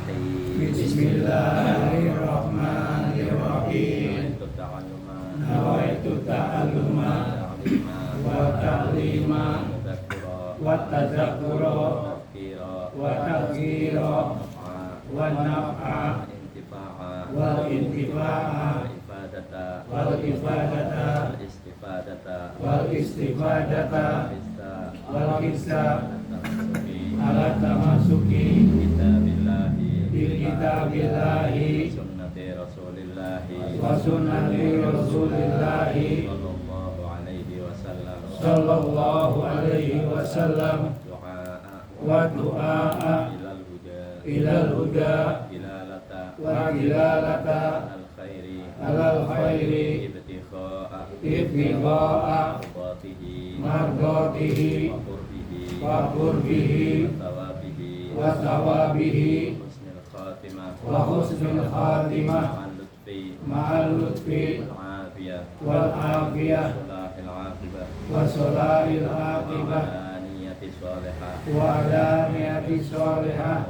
Bismillahirrahmanirrahim. Bismillahirrahmanirrahim. Nawaitu ta'alluma wa ta'lima wa tadzakkura wa tadhkira wa naf'a wal intifa'a wal ifadata wal istifadata wal hisab ala tamasuki bil kitabillahi wa sunnati rasulillahi sallallahu alaihi wasallam wa du'a ilal huda wa dilalata alal khairi ibtigha'a mardatihi wa qurbihi wa thawabihi wa husnul khatimah ma'al lutfi wal afiyah wa salahil aqibah wa ala niyati sholihah.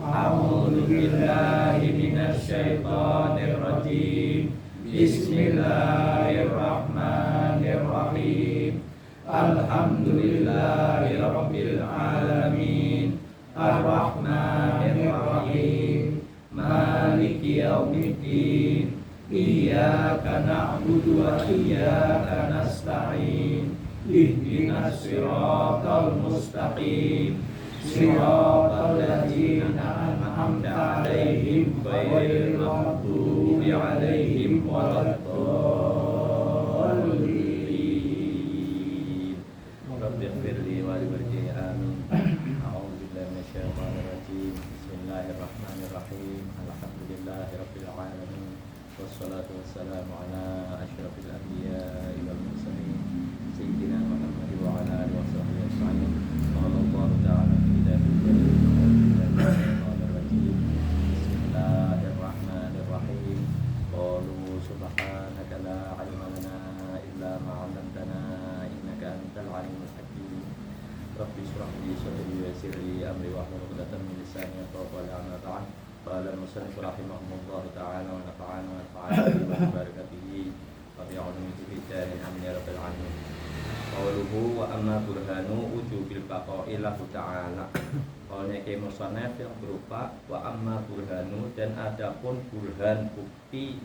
A'udzu billahi minasy syaithanir rajim. Bismillahirrahmanirrahim. Alhamdulillahi rabbil alamin. Ar-Rahmanir Rahim. Maliki yaumiddin. Iyyaka na'budu wa iyyaka nasta'in. Ihdinas siratal mustaqim. Siratal ladzina an'amta 'alaihim ghairil maghdubi 'alaihim waladdallin. Rabbighfirli wa liwalidayya amin. A'udzu billahi minasyaitonir rajim. Bismillahirrahmanirrahim. Alhamdulillahirabbil alamin. Wassalatu wassalamu ala asyrafil anbiya'i wal mursalin sayyidina Muhammad wa ala alihi wa sahbihi ajma'in. Qala ta'ala fi Bismillahirrahmanirrahim. Bismillahirrahmanirrahim. Qalu subhanaka la 'ilma lana illa ma 'allamtana innaka antal 'alimul hakim. Rabbi shrah li sadri wa yassir li amri wahlul 'uqdatam min lisani yafqahu qawli. Amma ba'd. Qala al-musannif rahimahullah ta'ala wa nafa'ana wa nafa'ana bi barakatihi wa bi 'ulumihi fid darin amin ya rabbal alamin. Qauluhu wa amma burhanu wujubil baqa'i lahu ta'ala. Qaulnya Kiai Musannif yang berupa wa amma burhanu, dan adapun burhan bukti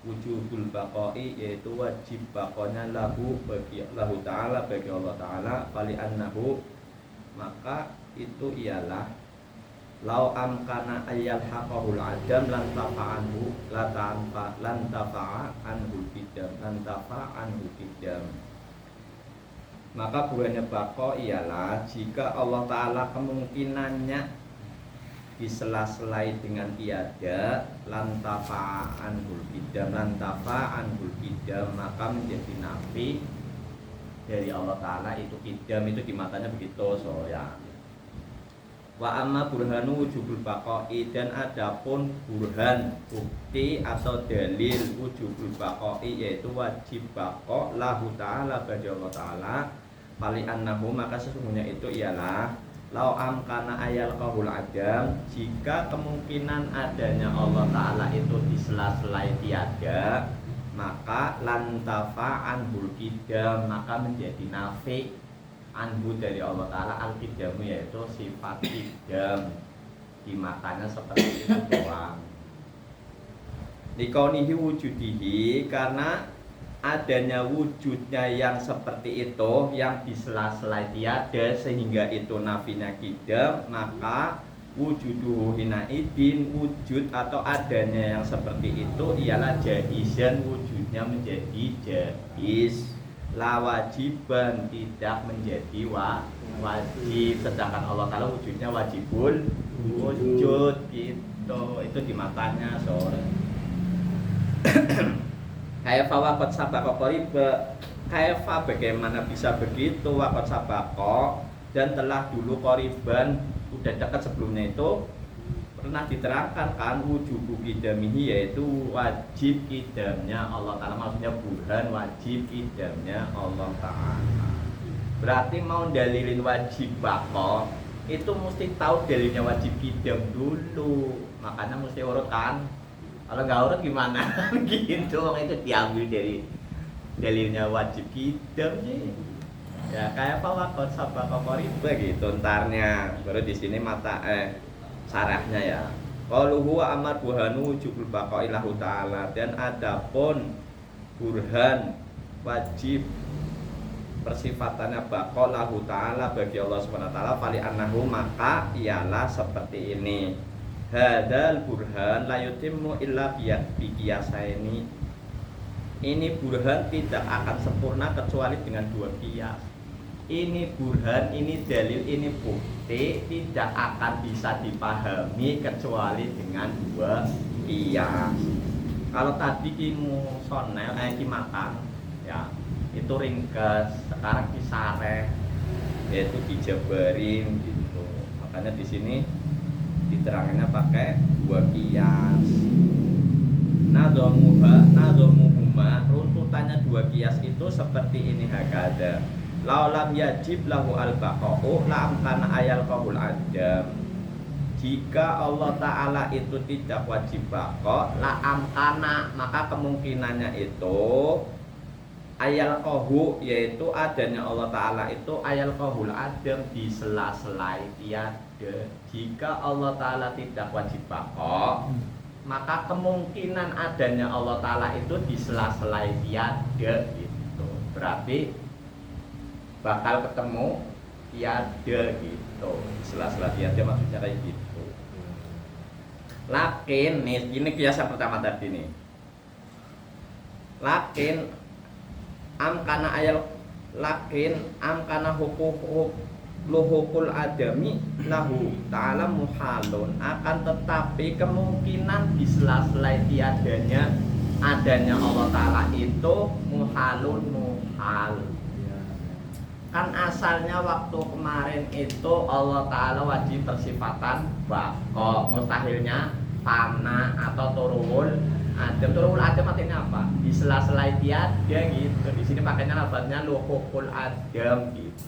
wujubul baqa'i yaitu wajib baqonya lahu bagi lahu ta'ala, bagi Allah ta'ala, fali annahu, maka itu ialah lau amkana ayyal haqahul adam lan tafa'anhu la tanfa lan tafa'anhu bidam lan tafa'anhu bidam. Maka buahnya bako ialah jika Allah Ta'ala kemungkinannya disela-selai dengan tiada, lan tafa'anhu bidam lan tafa'anhu bidam, maka menjadi nafi dari Allah Ta'ala itu bidam, itu di matanya begitu soalnya. Wa amma burhanu wujubul baqa'i, dan adapun burhan bukti atau dalil wujubul baqa'i yaitu wajib baqa lahu ta'ala bagi Allah ta'ala, fali annahu, maka sesungguhnya itu ialah lau amkana ayal qahul adam, jika kemungkinan adanya Allah ta'ala itu disela-selai tiada, maka lantafa'an bulkidam, maka menjadi nafi anhu dari Allah Ta'ala al-qidamu, yaitu sifat qidam, dimakanya seperti itu doang. Likaunihi wujudihi, karena adanya wujudnya yang seperti itu, yang disela-selai tiada sehingga itu nafinya qidam, maka wujuduhu hinaidin, wujud atau adanya yang seperti itu ialah jaizan, wujudnya menjadi jaiz, la wajiban, tidak menjadi wajib, sedangkan Allah Ta'ala wujudnya wajibul wujud gitu, itu di matanya sore. Kaifa waqad sabaqa qariba, kaifa bagaimana bisa begitu, waqad sabaqa, dan telah dulu qariban, udah dekat sebelumnya itu pernah diterangkan kan wujubu qidamihi, yaitu wajib qidamnya Allah Ta'ala, maksudnya burhan wajib qidamnya Allah Ta'ala. Berarti mau dalilin wajib baqa itu mesti tahu dalilnya wajib kidam dulu, makanya mesti urut kan. Kalau nggak urut gimana? Gitu, itu diambil dari dalilnya wajib kidam sih. Ya kayak apa wakot sabak riba gitu ntarnya. Baru di sini syarahnya ya. Qauluhu wa amar burhanu wujubul baqa'i lahu ta'ala, dan adapun burhan wajib persifatannya baqa lahu ta'ala bagi Allah Subhanahu wa taala, fali annahu maka ialah seperti ini. Hadal burhan la yutimmu illa biqiyasaini. Ini burhan tidak akan sempurna kecuali dengan dua qiyas. Ini burhan, ini dalil, ini bukti tidak akan bisa dipahami kecuali dengan dua qiyas. Kalau tadi kimusonel kimakan ya itu ringkas, sekarang disareh yaitu dijabarin gitu. Makanya di sini diterangannya pakai dua qiyas. Nadhamuhuma runtutannya dua qiyas itu seperti ini hakada. Laulam yajib lahu al-baqa'u la amkana ayal qaul adam. Jika Allah Ta'ala itu tidak wajib baqa, la amkana, maka kemungkinannya itu ayal qahu, yaitu adanya Allah Ta'ala itu ayal qahul adam di sela-selai tiada. Jika Allah Ta'ala tidak wajib baqa, maka kemungkinan adanya Allah Ta'ala itu di sela-selai tiada gitu. Berarti bakal ketemu tiada gitu. Sela-sela tiada maksudnya kayak gitu. Lakin nih, ini kiasan pertama tadi nih. Lakin amkana hukul adami lahu ta'ala muhalun, akan tetapi kemungkinan di sela-sela tiadanya adanya Allah Ta'ala itu muhalun muhal. Kan asalnya waktu kemarin itu Allah Ta'ala wajib persifatan baqa, mustahilnya fana atau turul adam. Turul adam artinya apa? Di sela-sela tiada gitu. Di sini pakainya lafaznya luhukul adam gitu.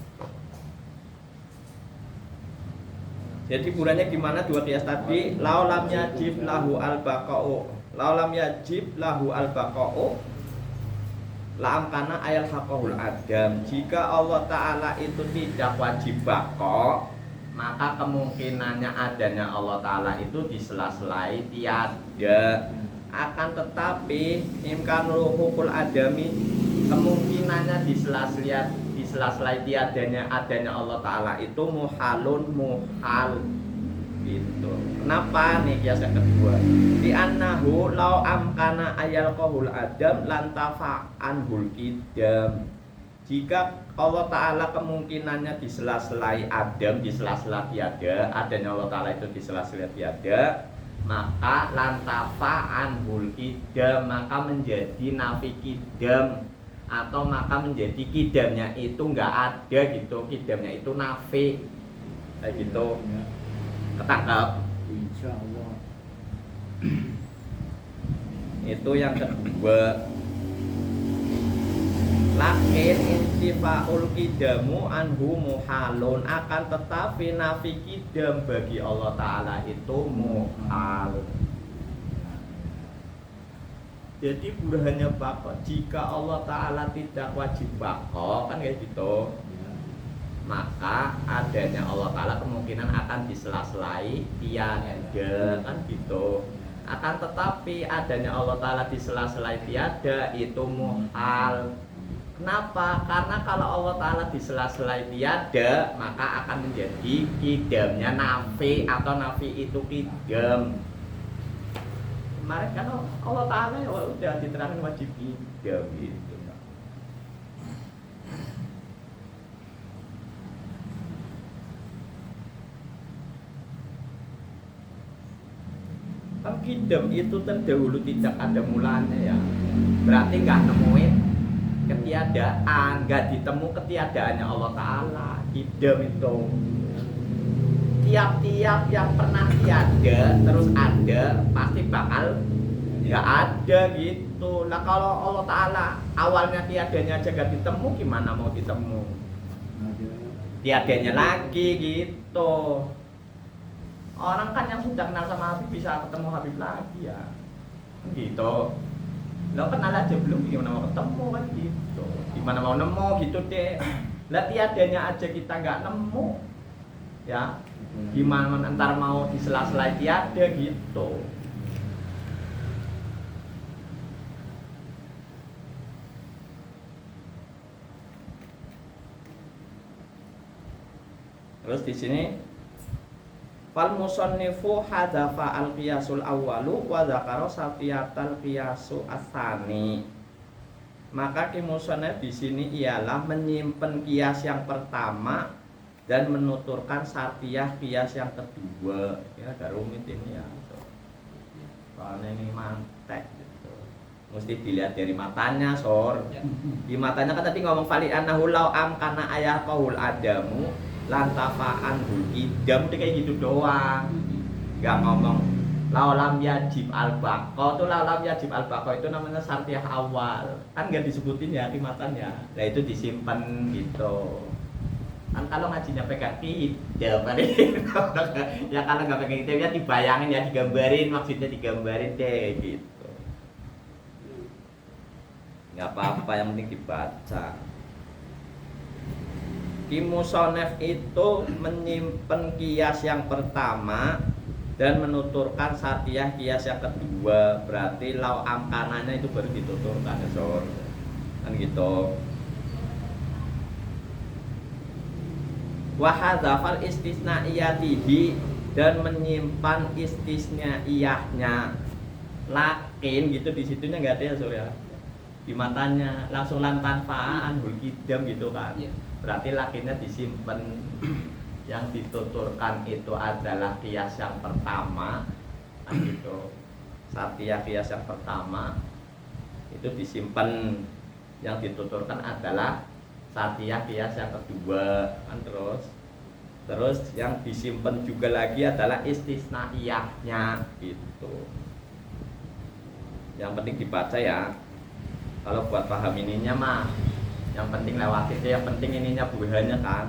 Jadi bulannya gimana dua qiyas tadi? Laulam yajib lahu al-baqa'u. Laulam yajib lahu al-baqa'u la'am kana ayal haqahul adam. Jika Allah Ta'ala itu tidak wajib baqa, maka kemungkinannya adanya Allah Ta'ala itu di sela-selai tiada. Akan tetapi imkanul hukul adami, kemungkinannya di sela-selai tiadanya adanya Allah Ta'ala itu muhalun muhal gitu. Kenapa nih kias yang kedua? Di annahu lau amkana ayal qahul adam lantafa anhul kidam. Jika Allah Ta'ala kemungkinannya di sela-selai adam, di sela-sela tiada, adanya Allah Ta'ala itu di sela-sela tiada, maka lantafa anhul kidam, maka menjadi nafi kidam, atau maka menjadi kidamnya itu enggak ada gitu, kidamnya itu nafi kayak gitu. Ketangkap? Insyaallah. Itu yang kedua. Lakin intifaul kidamu anhu muhalun, akan tetapi nafi kidam bagi Allah Ta'ala itu muhal. Jadi burhannya baqa, jika Allah Ta'ala tidak wajib baqa, kan kayak gitu, maka adanya Allah Ta'ala kemungkinan akan disela-selai tiada, kan gitu. Akan tetapi adanya Allah Ta'ala di sela-selai tiada itu muhal. Kenapa? Karena kalau Allah Ta'ala di sela-selai tiada, maka akan menjadi kidamnya nafi, atau nafi itu kidam. Kemarin kan Allah Ta'ala ya udah diterangkan wajib kidam gitu. Kan kidam itu terdahulu tidak ada mulanya ya. Berarti nggak nemuin ketiadaan, nggak ditemu ketiadaannya Allah Ta'ala. Kidam itu tiap-tiap yang pernah tiada terus ada, pasti bakal nggak ada gitu. Nah kalau Allah Ta'ala awalnya tiadanya aja nggak ditemu, gimana mau ditemu? tiadanya lagi gitu. Orang kan yang sudah kenal sama Habib bisa ketemu Habib lagi ya, gitu. Lo kenal aja belum, gimana mau ketemu kan gitu. Gimana mau nemu gitu deh. Lah tiadanya aja kita nggak nemu, ya. Gimana ntar mau di sela-sela tiada gitu. Terus di sini fal musannifu hadafa al qiyasul awwalu wa dzakara safiyatal qiyasu asani. Maka musannif di sini ialah menyimpan kias yang pertama dan menuturkan sartiyah kias yang kedua. Ya agak rumit ini ya. Soalnya ini mantek gitu. Mesti dilihat dari matanya, Sor. Di matanya kan tadi ngomong fali annahu law am kana ayah qaul adamu lantafaan idam udah kayak gitu doang. Gak ngomong laulam yajib al-baqo tuh laulam yajib al-baqo itu namanya sartiyah awal. Kan gak disebutin ya matanya. Nah itu disimpan gitu. Kan kalau ngajinya pegang idam ya kalau gak pegang idam ya dibayangin ya digambarin, maksudnya digambarin deh gitu. Gak apa-apa yang penting dibaca. Musannif itu menyimpan kias yang pertama dan menuturkan sartiyah kias yang kedua. Berarti lau amkananya itu baru dituturkan ya, Sor. Kan gitu. Wa hadzafal istisnaiyatihi dan menyimpan istisnaiyahnya. Lakin gitu di situnya enggak ada ya, Sor ya. Di matanya langsung lantanfaan hulkidam gitu kan. Berarti lakinya disimpan. Yang dituturkan itu adalah kias yang pertama kan gitu. Sartiyah kias yang pertama itu disimpan. Yang dituturkan adalah sartiyah kias yang kedua kan. Terus yang disimpan juga lagi adalah istisnaiyahnya gitu. Yang penting dibaca ya. Kalau buat paham ininya mah yang penting lewat itu, yang penting ininya buahnya kan.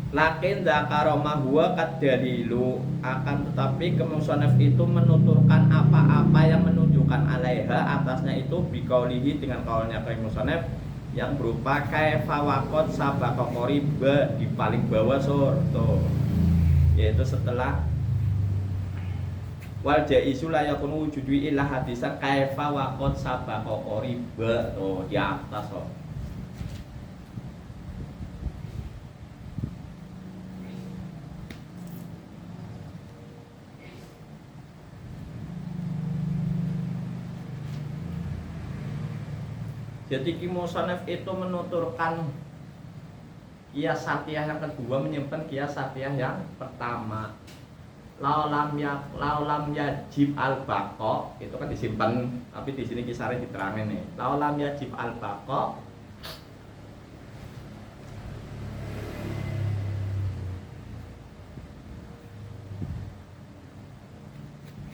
Lakin dzakara ma huwa kadalilu, akan tetapi musannif itu menuturkan apa-apa yang menunjukkan alaiha atasnya itu biqaulihi dengan kaulnya musannif yang berupa kaifa waqad sabaqa qoriba di paling bawah Sur tuh. Yaitu setelah wal jaizu la yakunu wujudu illa hadisan kaifa waqad sabaqa qoriba tuh di atas tuh. Jadi musannif itu menuturkan kias sartiyah yang kedua, menyimpan kias sartiyah yang pertama. Laulam yajib al-baqo itu kan disimpan, tapi di sini kisarnya diterangin nih. Laulam yajib al-baqo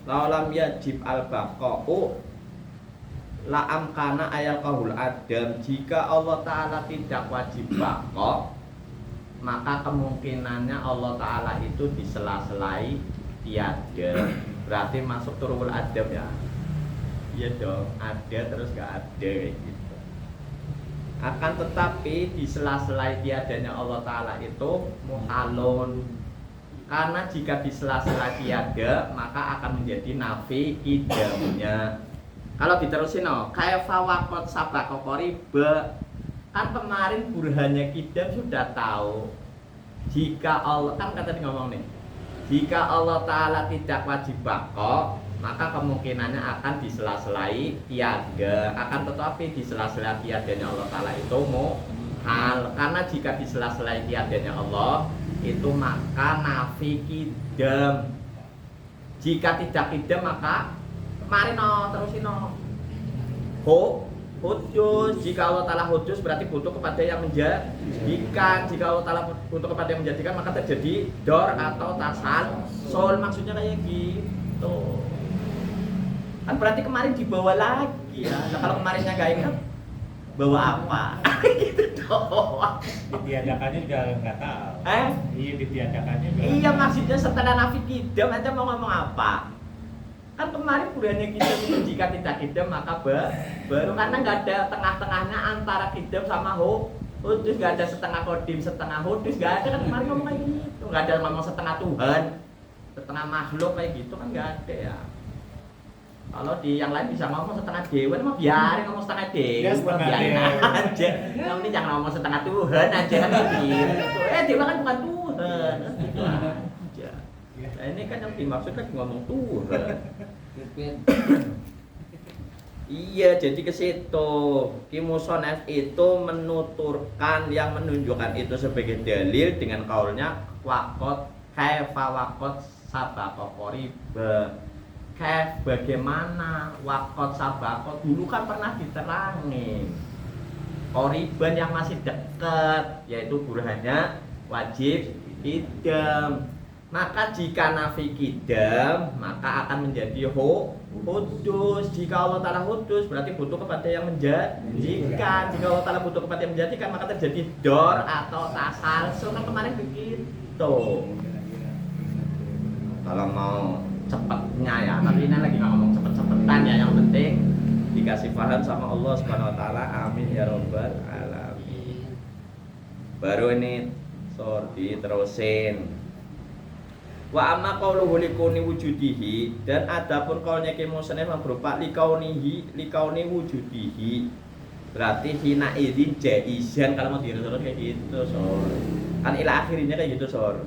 laulam yajib al-baqo la amkana ayal kahul adam, jika Allah Ta'ala tidak wajib baqo maka kemungkinannya Allah Ta'ala itu disela-selai tiada. Berarti masuk turul adab ya. Iya dong, ada terus gak ada gitu. Akan tetapi disela-selai tiadanya Allah Ta'ala itu muhalun. Karena jika disela-sela tiada maka akan menjadi nafi idamnya. Kalau diterusin kaifa waqad sabaqa qoriba, kan kemarin burhannya Kidam sudah tahu jika Allah, kan kata ngomong nih, jika Allah Ta'ala tidak wajib baqo maka kemungkinannya akan disela-selai tiada. Akan tetapi disela-selai tiadanya Allah Ta'ala itu muhal, karena jika disela-selai tiadanya Allah itu maka nafi Kidam. Jika tidak Kidam maka kemarin terusin hudus, jika Allah Ta'ala hudus berarti butuh kepada yang menjadikan. Jika Allah Ta'ala butuh kepada yang menjadikan maka terjadi dor atau tasalsul, maksudnya kayak gitu. Kan berarti kemarin dibawa lagi ya. Nah, kalau kemarinnya gak ingat bawa apa? Gitu doang. Ditiadakannya juga nggak tahu. Iya, ditiadakannya juga. Iya, maksudnya setelah nafi kidam aja mau ngomong apa? Kan kemarin bulannya kidam itu jika tidak kidam maka baru, karena nggak ada tengah-tengahnya antara kidam sama hudus, nggak ada setengah kodim setengah hudus, nggak ada kan kemarin ngomong kayak gitu, nggak ada ngomong setengah Tuhan setengah makhluk kayak gitu kan nggak ada ya. Kalau di yang lain bisa ngomong setengah dewa, mah biarin ngomong setengah dewa, biarin aja. Yang penting jangan ngomong setengah Tuhan aja kan gitu. Dewa kan bukan Tuhan, kan gitu aja. Nah, ini kan yang dimaksud kan ngomong Tuhan. Iya, jadi ke situ Ki Musonef itu menuturkan yang menunjukkan itu sebagai dalil dengan kaulnya wakot kaifa wakot sabaqo qoriba. Kaif bagaimana wakot sabaqo dulu kan pernah diterangin. Qoriban yang masih dekat, yaitu burhannya wajib kidam. Maka jika nafi kidam, maka akan menjadi hudus. Jika Allah Ta'ala hudus, berarti butuh kepada yang menjadikan. Jika Allah Ta'ala butuh kepada yang menjadikan, maka terjadi dor atau tasalsul. Kan kemarin begitu. Kalau mau cepatnya ya, tapi ini lagi nggak ngomong cepet-cepetan ya. Yang penting dikasih paham sama Allah Subhanahu Wa Ta'ala. Amin ya Rabbal Alamin. Baru ini diterusin. Wa amma qauluhu likuni wujudihi, dan adapun qaulnya Ki Musannif berupa likauni wujudihi, berarti hina idzin jaizan kalau mau dirus kayak gitu sor. Kan ila akhirnya kayak gitu sor.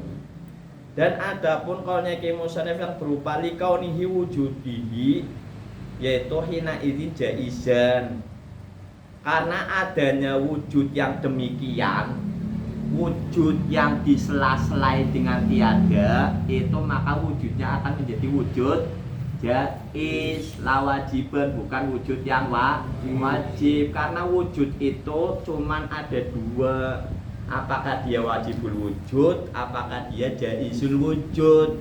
Dan adapun qaulnya Ki Musannif yang berupa likaunihi wujudihi, yaitu hina idzin jaizan, karena adanya wujud yang demikian, wujud yang disela-selai dengan tiada, itu maka wujudnya akan menjadi wujud jaiz la wajiban, bukan wujud yang wajib. Karena wujud itu cuman ada dua, apakah dia wajibul wujud, apakah dia jaizul wujud.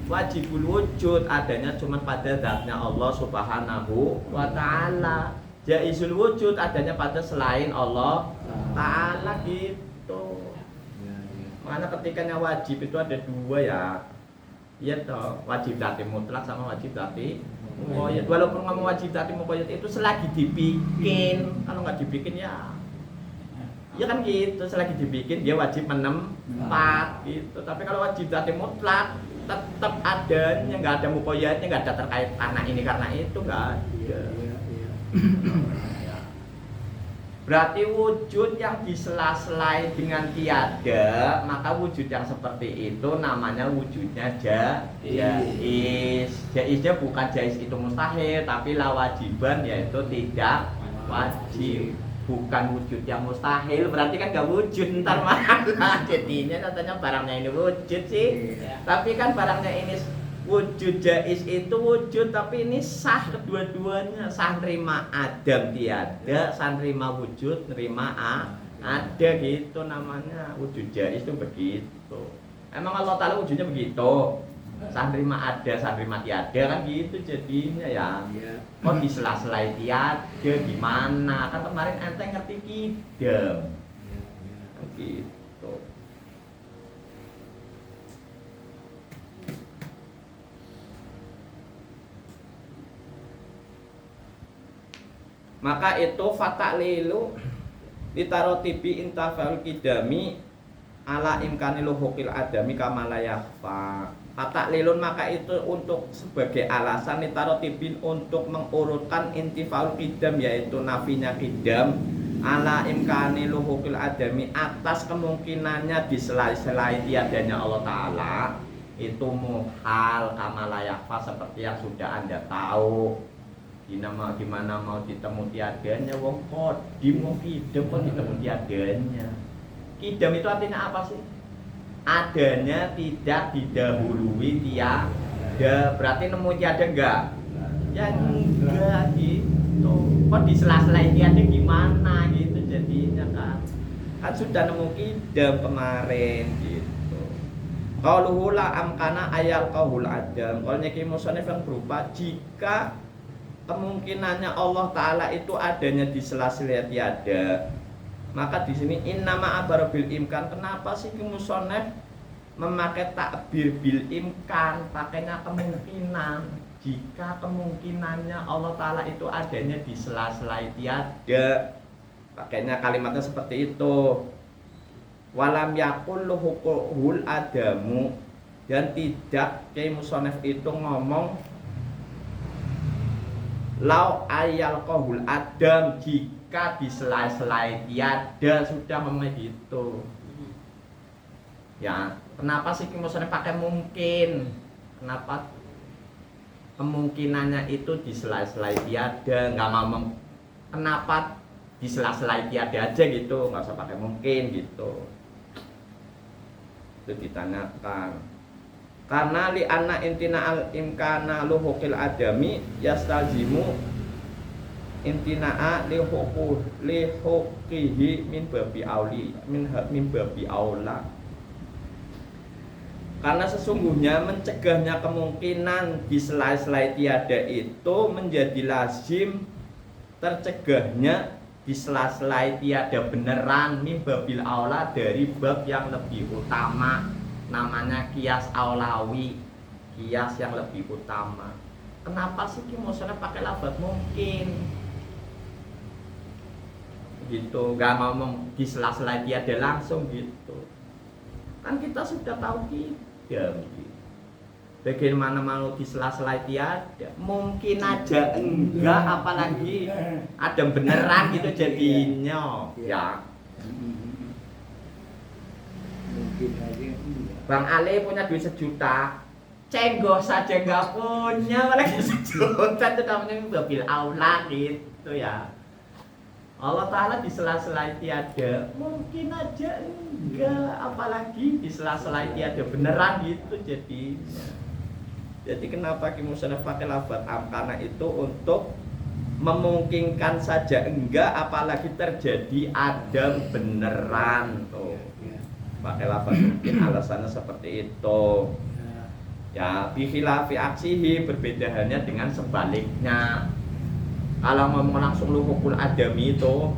Wajibul wujud adanya cuman pada zatnya Allah Subhanahu wa Ta'ala. Jaizul wujud adanya pada selain Allah Ta'ala gitu. Karena ketikanya wajib itu ada dua ya. Iya toh, wajib dzati mutlak sama wajib dzati muqayyad. Walaupun ngomong wajib dzati muqayyad itu selagi dibikin, kalau nggak dibikin ya kan gitu, selagi dibikin dia wajib menempat gitu. Tapi kalau wajib dzati mutlak tetap adanya, nggak ada muqayyadnya, nggak ada terkait karena ini karena itu, nggak ada. Berarti wujud yang disela-selai dengan tiada, maka wujud yang seperti itu namanya wujudnya jaiz. Jaiznya bukan jaiz itu mustahil, tapi la wajiban, yaitu tidak wajib. Bukan wujud yang mustahil, berarti kan gak wujud ntar mana. Jadinya katanya barangnya ini wujud sih, tapi kan barangnya ini wujud jaiz itu wujud, tapi ini sah kedua-duanya. Sah nerima adam tiada, sah nerima wujud nerima ada, gitu namanya. Wujud jaiz itu begitu. Emang Allah Ta'ala wujudnya begitu, sah nerima ada, sah nerima tiada, kan gitu jadinya ya. Kok disela-selai tiada gimana? Kan kemarin ente ngerti kidam gitu. Maka itu fata'lilu litarotibi intafal kidami ala imkanilu hukil adami kamala yakhfa. Fata'lilun maka itu untuk sebagai alasan litarotibin, untuk mengurutkan intifal kidam, yaitu nafinya kidam, ala imkanilu hukil adami, atas kemungkinannya diselai-selai tiadanya Allah Ta'ala, itu muhal kamala yakhfa, seperti yang sudah Anda tahu. Gimana mau ditemu tiadanya wong kodim, wong kidam kok ditemu tiadanya. Kidam itu artinya apa sih? Adanya tidak didahului tiada. Berarti nemu tiada enggak? Ya enggak gitu. Kok disela-selai tiada gimana gitu jadinya kan. Kan sudah nemu kidam kemarin gitu. Qauluhu la amkana ayal qaul adam. Qaulnya Ki Musannif yang berupa jika kemungkinannya Allah Ta'ala itu adanya di sela-sela tiada, maka di sini innama abara bil imkan. Kenapa sih musonef memakai takbir bil imkan, pakainya kemungkinan? Jika kemungkinannya Allah Ta'ala itu adanya di sela-sela tiada, pakainya kalimatnya seperti itu. Walam yakul luhukul adamu, dan tidak Kiai Musonef itu ngomong lau ayal kohul adam, jika di sela-sela tiada, sudah ngomong gitu. Ya, kenapa sih Kiai Musonef pakai mungkin? Kenapa kemungkinannya itu di sela-sela tiada, nggak ngomong kenapa di sela-sela tiada aja gitu, nggak usah pakai mungkin gitu. Itu ditanyakan karena li anna intina al imkana luhukil adami yastalzimu intinaa lihukihi min babi auli min babi aula. Karena sesungguhnya mencegahnya kemungkinan di sela-sela tiada itu menjadi lazim tercegahnya di sela-sela tiada beneran min babil aula, dari bab yang lebih utama, namanya kias aulawi, kias yang lebih utama. Kenapa sih Musonef pakai lafaz mungkin gitu, nggak ngomong di sela-sela tiada langsung gitu? Kan kita sudah tahu kidam gitu. Bagaimana mau di sela-sela tiada? Mungkin aja enggak, apalagi ada beneran gitu jadinya. Ya. Mungkin aja enggak. Bang Ale punya duit 1 juta, cenggos saja nggak punya, apalagi 1 juta, itu namanya babil aula gitu ya. Allah Ta'ala di sela-sela tiada, mungkin aja enggak, apalagi di sela-sela tiada beneran gitu jadinya. Jadi kenapa Kiai Musonef pakai lafaz amkana itu untuk memungkinkan saja enggak, apalagi terjadi ada beneran tuh. Pakai lafaz mungkin, alasannya seperti itu. Ya, bikhilafi aksihi, berbeda halnya dengan sebaliknya. Kalau ngomong langsung luhukul adami itu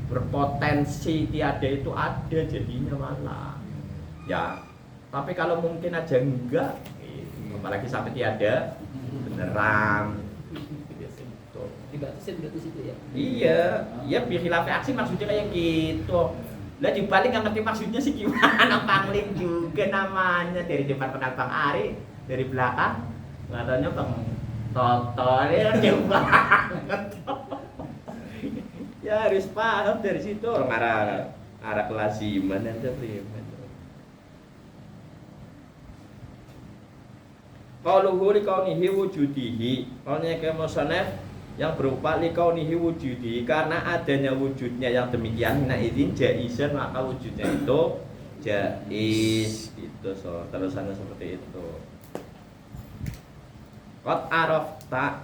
berpotensi tiada itu ada jadinya malah. Ya, tapi kalau mungkin aja enggak, apalagi sampai tiada beneran. Dibatasin berarti situ ya. Iya, ya bikhilafi aksi maksudnya kayak gitu. Lah dibalik nggak ngerti maksudnya sih gimana, pangling juga namanya, dari depan kenal Bang Ari, dari belakang nggak taunya Bang Toto, ya jauh banget. Ya harus paham dari situ, orang arah kelaziman dan terima. Qauluhu likaunihi wujudihi, qaulnya Kiai Musonef yang berupa likaunihi wujudihi, karena adanya wujudnya yang demikian, hina idzin jaizan, maka wujudnya itu jaiz gitu. So, terusannya seperti itu. Qad arafta,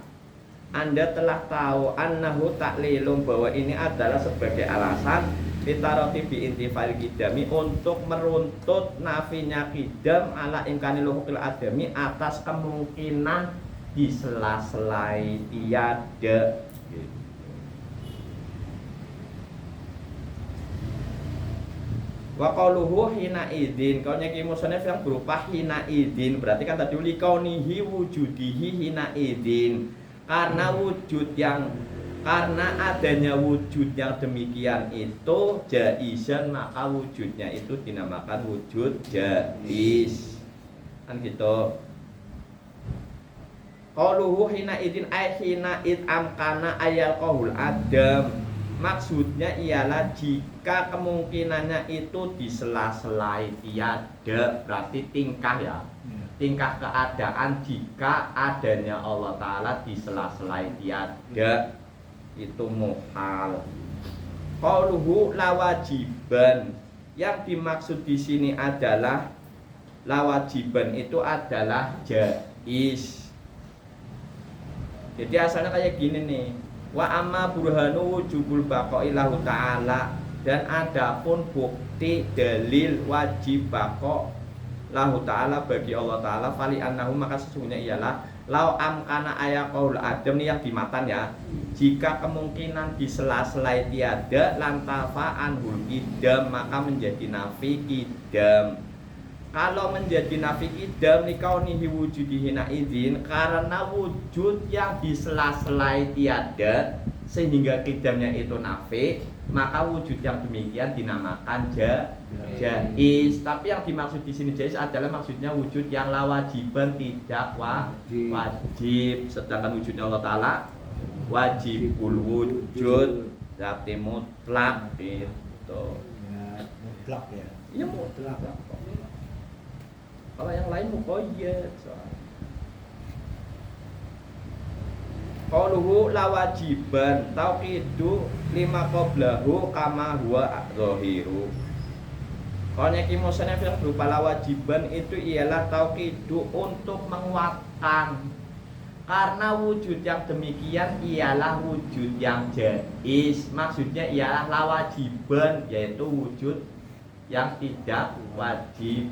Anda telah tahu, annahu taklilum, bahwa ini adalah sebagai alasan litaroti bi intifal kidami, untuk meruntut nafinya kidam ala imkani luhukil adami, atas kemungkinan di sela-selai tiada. Wa qauluhu hina idin, kaunya Kiai Musonef yang berupa hina idin, berarti kan tadi likaunihi wujudihi hina idin, karena adanya wujud yang demikian itu jaizan, maka wujudnya itu dinamakan wujud jaiz. Kan gitu. Qauluhu hina idin ay hina id amkana ayal qaul adam, maksudnya ialah jika kemungkinannya itu di sela-sela tiada, berarti tingkah ya, tingkah keadaan jika adanya Allah Ta'ala di sela-sela tiada itu muhal. Qauluhu lawajiban, yang dimaksud di sini adalah lawajiban itu adalah jaiz. Jadi asalnya kayak gini nih, wa amma burhanu wujubul baqa'i lahu ta'ala, dan adapun bukti dalil wajib baqa lahu ta'ala bagi Allah ta'ala fali annahu maka sesungguhnya ialah lau amkana ayaqaul adam nih yang di matan ya, jika kemungkinan di sela-sela tiada lantafa anhul idam maka menjadi nafi idam. Kalau menjadi nafi idam likaunihi wujudihi izin karena wujud yang di sela-sela tiada sehingga idamnya itu nafi, maka wujud yang demikian dinamakan jaiz. Tapi yang dimaksud di sini jaiz adalah maksudnya wujud yang la wajiban tidak wajib. Sedangkan wujudnya Allah Ta'ala wajibul wujud, berarti mutlak gitu. Ya, mutlak ya. Iya mutlak. Kalau yang lain muqayyad soalnya. Qauluhu la wajiban tauqidu lima qablahu kama huwa zahiru. Kalau nyeki musannaf yang berupa la wajiban itu ialah tauqidu untuk menguatkan. Karena wujud yang demikian ialah wujud yang jaiz. Maksudnya ialah la wajiban, yaitu wujud yang tidak wajib.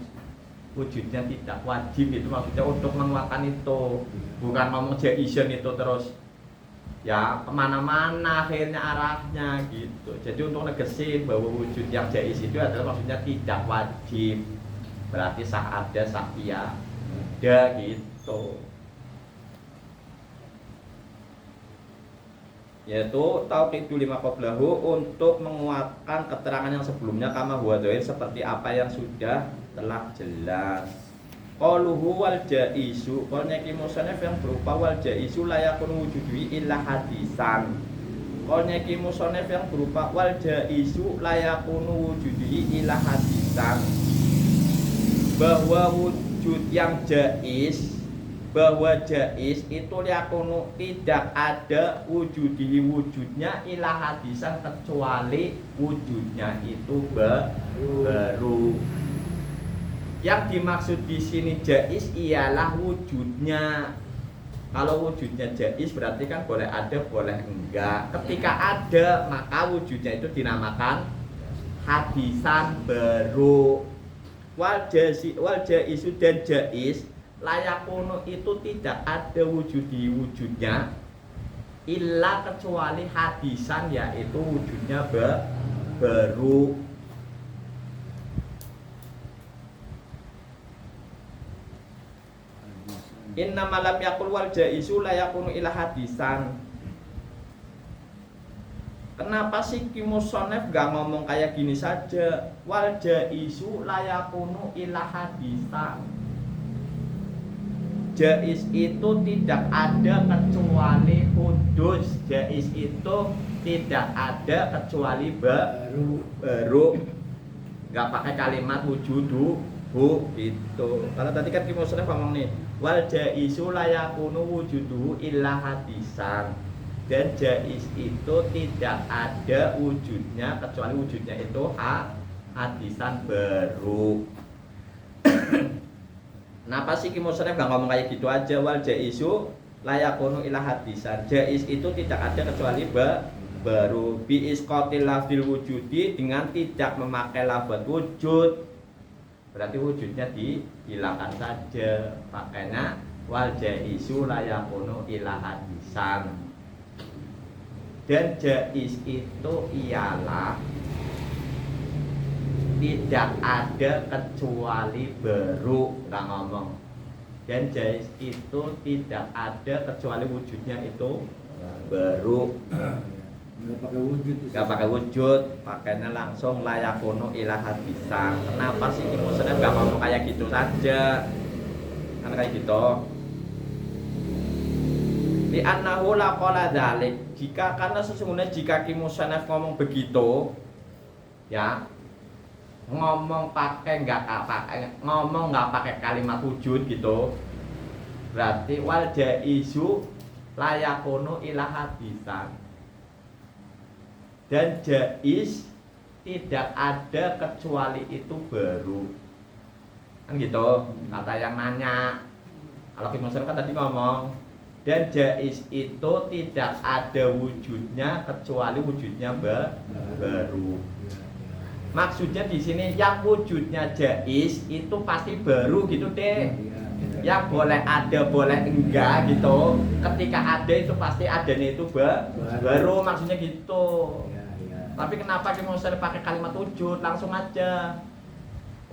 Wujudnya tidak wajib itu maksudnya untuk menguatkan itu, bukan ngomong jaizan itu terus ya kemana-mana akhirnya arahnya gitu. Jadi untuk negesin bahwa wujud yang jaiz itu adalah maksudnya tidak wajib, berarti sah ada sah tiada gitu. Yaitu tauqidu lima qablahu untuk menguatkan keterangan yang sebelumnya kama huwa dzahir seperti apa yang sudah telah jelas. Qauluhu wal jaizu, qalnya ki musannaf yang berupa wal jaizu la yakunu wujudui illa hadisan. Qalnya ki musannaf yang berupa wal jaizu la yakunu wujudui illa hadisan. Bahwa wujud yang jaiz, bahwa jaiz itu yakunu tidak ada wujudihi wujudnya ila hadisan kecuali wujudnya itu baru. Yang dimaksud di sini jaiz ialah wujudnya. Kalau wujudnya jaiz berarti kan boleh ada boleh enggak. Ketika ada maka wujudnya itu dinamakan hadisan baru. Wal jaizu dan jaiz layakunu itu tidak ada wujudi wujudnya illa kecuali hadisan, yaitu wujudnya baru. Inna malam yakul wal jaizu layakunu illa hadisan. Kenapa sih Kimusonef gak ngomong kayak gini saja? Wal jaizu layakunu illa hadisan. Jaiz itu tidak ada kecuali hudus. Jaiz itu tidak ada kecuali baru. Gak pakai kalimat wujudu gitu. Kalau tadi kan Kimusonef ngomong nih, wal jaizu layakunu wujudu illa hadisan. Dan jaiz itu tidak ada wujudnya kecuali wujudnya itu hadisan baru. Kenapa sih Kimusonef gak ngomong kayak gitu aja? Wal jaizu layakunu ila hadisan. Jaiz itu tidak ada kecuali baru. Bi isqatil lafzil wujudi, dengan tidak memakai lafaz wujud. Berarti wujudnya dihilangkan saja. Makanya wal jaizu layakunu ila hadisan. Dan jaiz itu ialah tidak ada kecuali baru, nggak ngomong. Dan jaiz itu tidak ada kecuali wujudnya itu baru. Nggak pakai wujud, pakainya langsung layakono ilah hadisan. Kenapa sih Kimusonef nggak ngomong kayak gitu saja? Karena kayak gitu. Di annahu laqala dzalik. Karena sesungguhnya jika Kimusonef ngomong begitu, ya ngomong nggak pakai kalimat wujud gitu, berarti wal jaizu layakunu ila hadisan. Dan jaiz tidak ada kecuali itu baru, kan gitu kata yang nanya. Kalau Kimusonef kan tadi ngomong, dan jaiz itu tidak ada wujudnya kecuali wujudnya baru. Maksudnya di sini yang wujudnya jais itu pasti baru gitu deh. Yang boleh ada boleh enggak gitu. Ketika ada itu pasti adanya itu baru maksudnya gitu. Tapi kenapa kita mau pakai kalimat wujud langsung aja.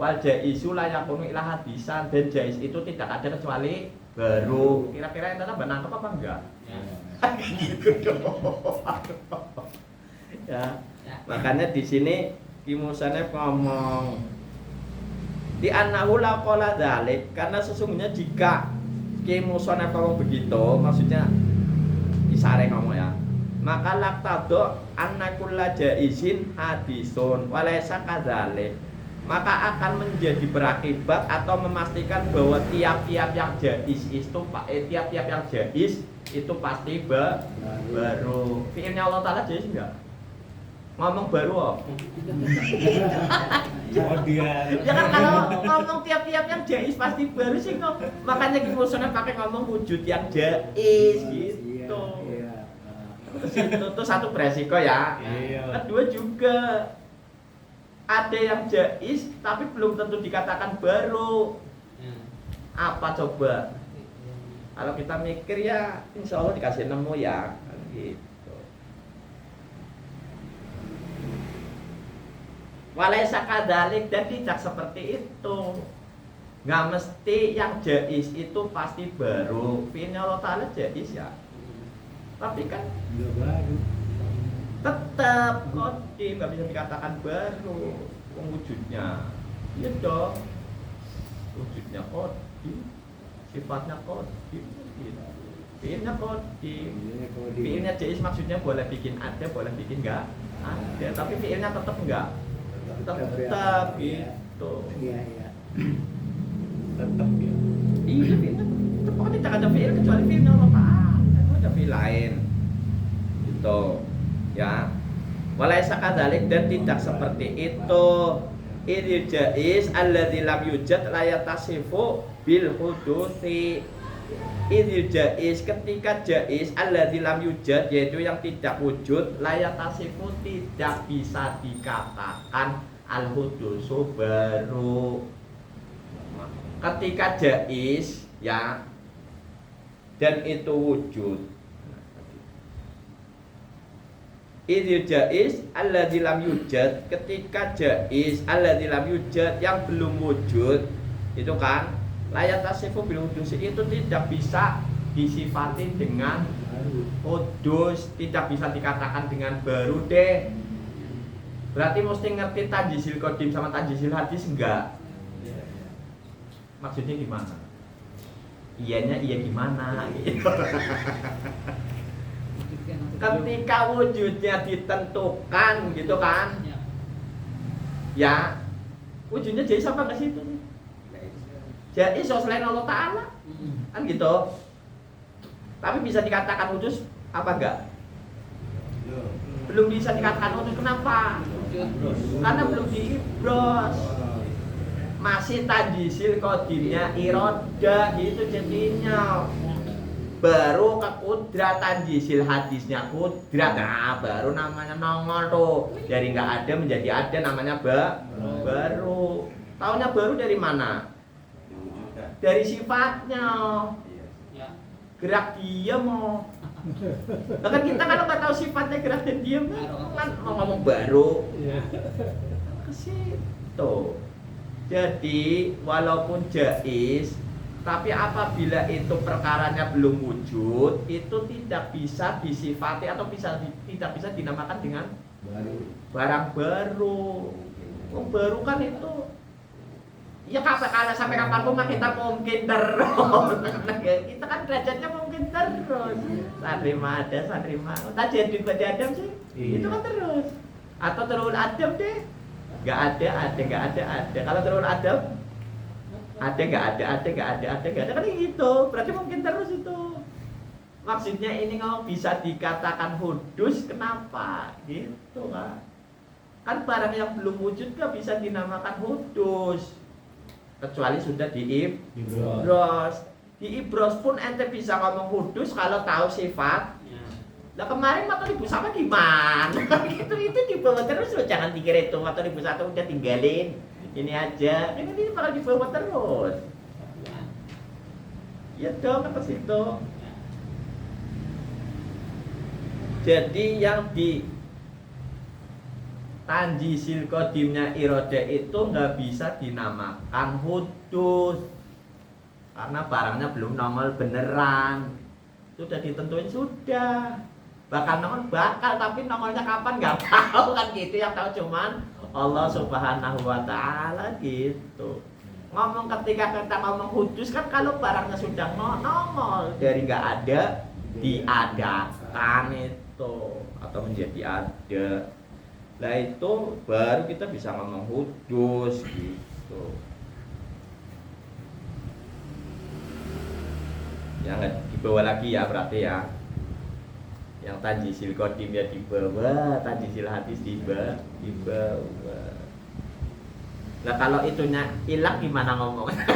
Wal jaisu la yakunu ila hadisan, dan jais itu tidak ada kecuali baru. Kira-kira yang tadi nangkep apa enggak? Gitu dong. Ya. Makanya di sini Ki Musannif ngomong di annahu la qala dzalik, karena sesungguhnya jika Ki Musannif ngomong begitu, maksudnya Isare ngomong ya, maka laqtado anna kulla jaizin hadisun walaysa kadzalik, maka akan menjadi berakibat atau memastikan bahwa tiap-tiap yang jaiz itu tiap-tiap yang jaiz itu pasti baru. Fi'ilnya Allah Ta'ala jaiz enggak? Ngomong baru oh. Ya kan kalau ngomong tiap-tiap yang jaiz pasti baru sih kok. Makanya Ki Musannif pakai ngomong wujud yang jaiz gitu. Itu satu beresiko ya. Kedua juga ada yang jaiz tapi belum tentu dikatakan baru. Apa coba? Kalau kita mikir ya insya Allah dikasih nemu ya gitu. Walaysa kadzalik, dan tidak seperti itu. Nggak mesti yang jaiz itu pasti baru. Fi'ilnya Allah Ta'ala jaiz ya. Tapi kan Nggak baru. tetap qadim, nggak bisa dikatakan baru. Wujudnya iya dong. Wujudnya qadim, sifatnya qadim gitu. Fi'ilnya qadim. Fi'ilnya jaiz maksudnya boleh bikin ada, boleh bikin enggak ada. Tapi fi'ilnya tetap enggak. Tetap gitu. Iya. Tetap ya. Iya, fi'ilnya tetap pokoknya tidak ada fi'il kecuali fi'ilnya Allah Ta'ala. Itu ada fi'il lain. Gitu. Ya. Walaysa kadzalik, dan tidak seperti itu. Idil jaiz alladzi lam yujad la yatasifu bil hudusi. Idil jaiz, ketika jaiz alladzi lam yujad, yaitu yang tidak wujud, la yatasifu, tidak bisa dikatakan al hudusu baru. Ketika jaiz ya dan itu wujud, idil jaiz alladzi lam yujad, ketika jaiz alladzi lam yujad yang belum wujud itu kan layat tasifu bil hudus, itu tidak bisa disifati dengan hudus, tidak bisa dikatakan dengan baru deh. Berarti mesti ngerti tajizil qadim sama tajizil hadis enggak? Maksudnya gimana? Iyanya iya gimana gitu. Ketika wujudnya ditentukan gitu kan, ya wujudnya jaiz apa nggak sih itu? Jaiz selain Allah Ta'ala kan gitu. Tapi bisa dikatakan wujud apa enggak? Belum bisa dikatakan wujud. Kenapa? Karena belum diibros. Masih tajizil qadimnya iroda gitu jadinya. Baru ke kudrat, tajizil hadisnya kudrat. Nah baru namanya nongol tuh. Dari nggak ada menjadi ada, namanya baru. Taunya baru dari mana? Dari sifatnya. Gerak diam mau. Nah, kan kita kalau nggak tahu sifatnya gerak dan diam kan mau ngomong baru. Ke situ. Jadi walaupun jaiz, tapi apabila itu perkaranya belum wujud, itu tidak bisa disifati atau tidak bisa dinamakan dengan barang baru. Baru kan itu ya kalau sampai kapanpun mah kita mungkin terus. Kita kan derajatnya mungkin terus. Sanrima ada, sanrima. Tadi juga di Adam sih, itu kan terus. Atau terus Adam deh. Gak ada. Kalau terus Adam, ada gak ada kan gitu. Berarti mungkin terus itu. Maksudnya ini kalau bisa dikatakan hudus, kenapa? Gitu kan. Kan barang yang belum wujud gak bisa dinamakan hudus. Kecuali sudah diibros. Diibros pun ente bisa ngomong hudus kalau tahu sifat Lah kemarin motor ibu sama gimana? Itu dibawa terus loh, jangan dikira itu motor ibu satu udah tinggalin. Ini aja, ini bakal dibawa terus. Ya dong, ke situ. Jadi yang di tanjisil qadimnya iroda itu nggak bisa dinamakan hudus karena barangnya belum nongol beneran. Sudah ditentuin sudah. Bakal nongol bakal, tapi nongolnya kapan nggak tahu kan gitu. Yang tahu cuman Allah Subhanahu wa taala gitu. Ngomong ketika kita ngomong hudus kan kalau barangnya sudah nongol dari nggak ada diadakan itu atau menjadi ada. Lah itu baru kita bisa ngomong hudus gitu. Ya nggak dibawa lagi ya berarti ya. Yang tanjisil qadim ya dibawa, tanjisil hadis dibawa. Lah kalau itunya hilang gimana ngomongnya?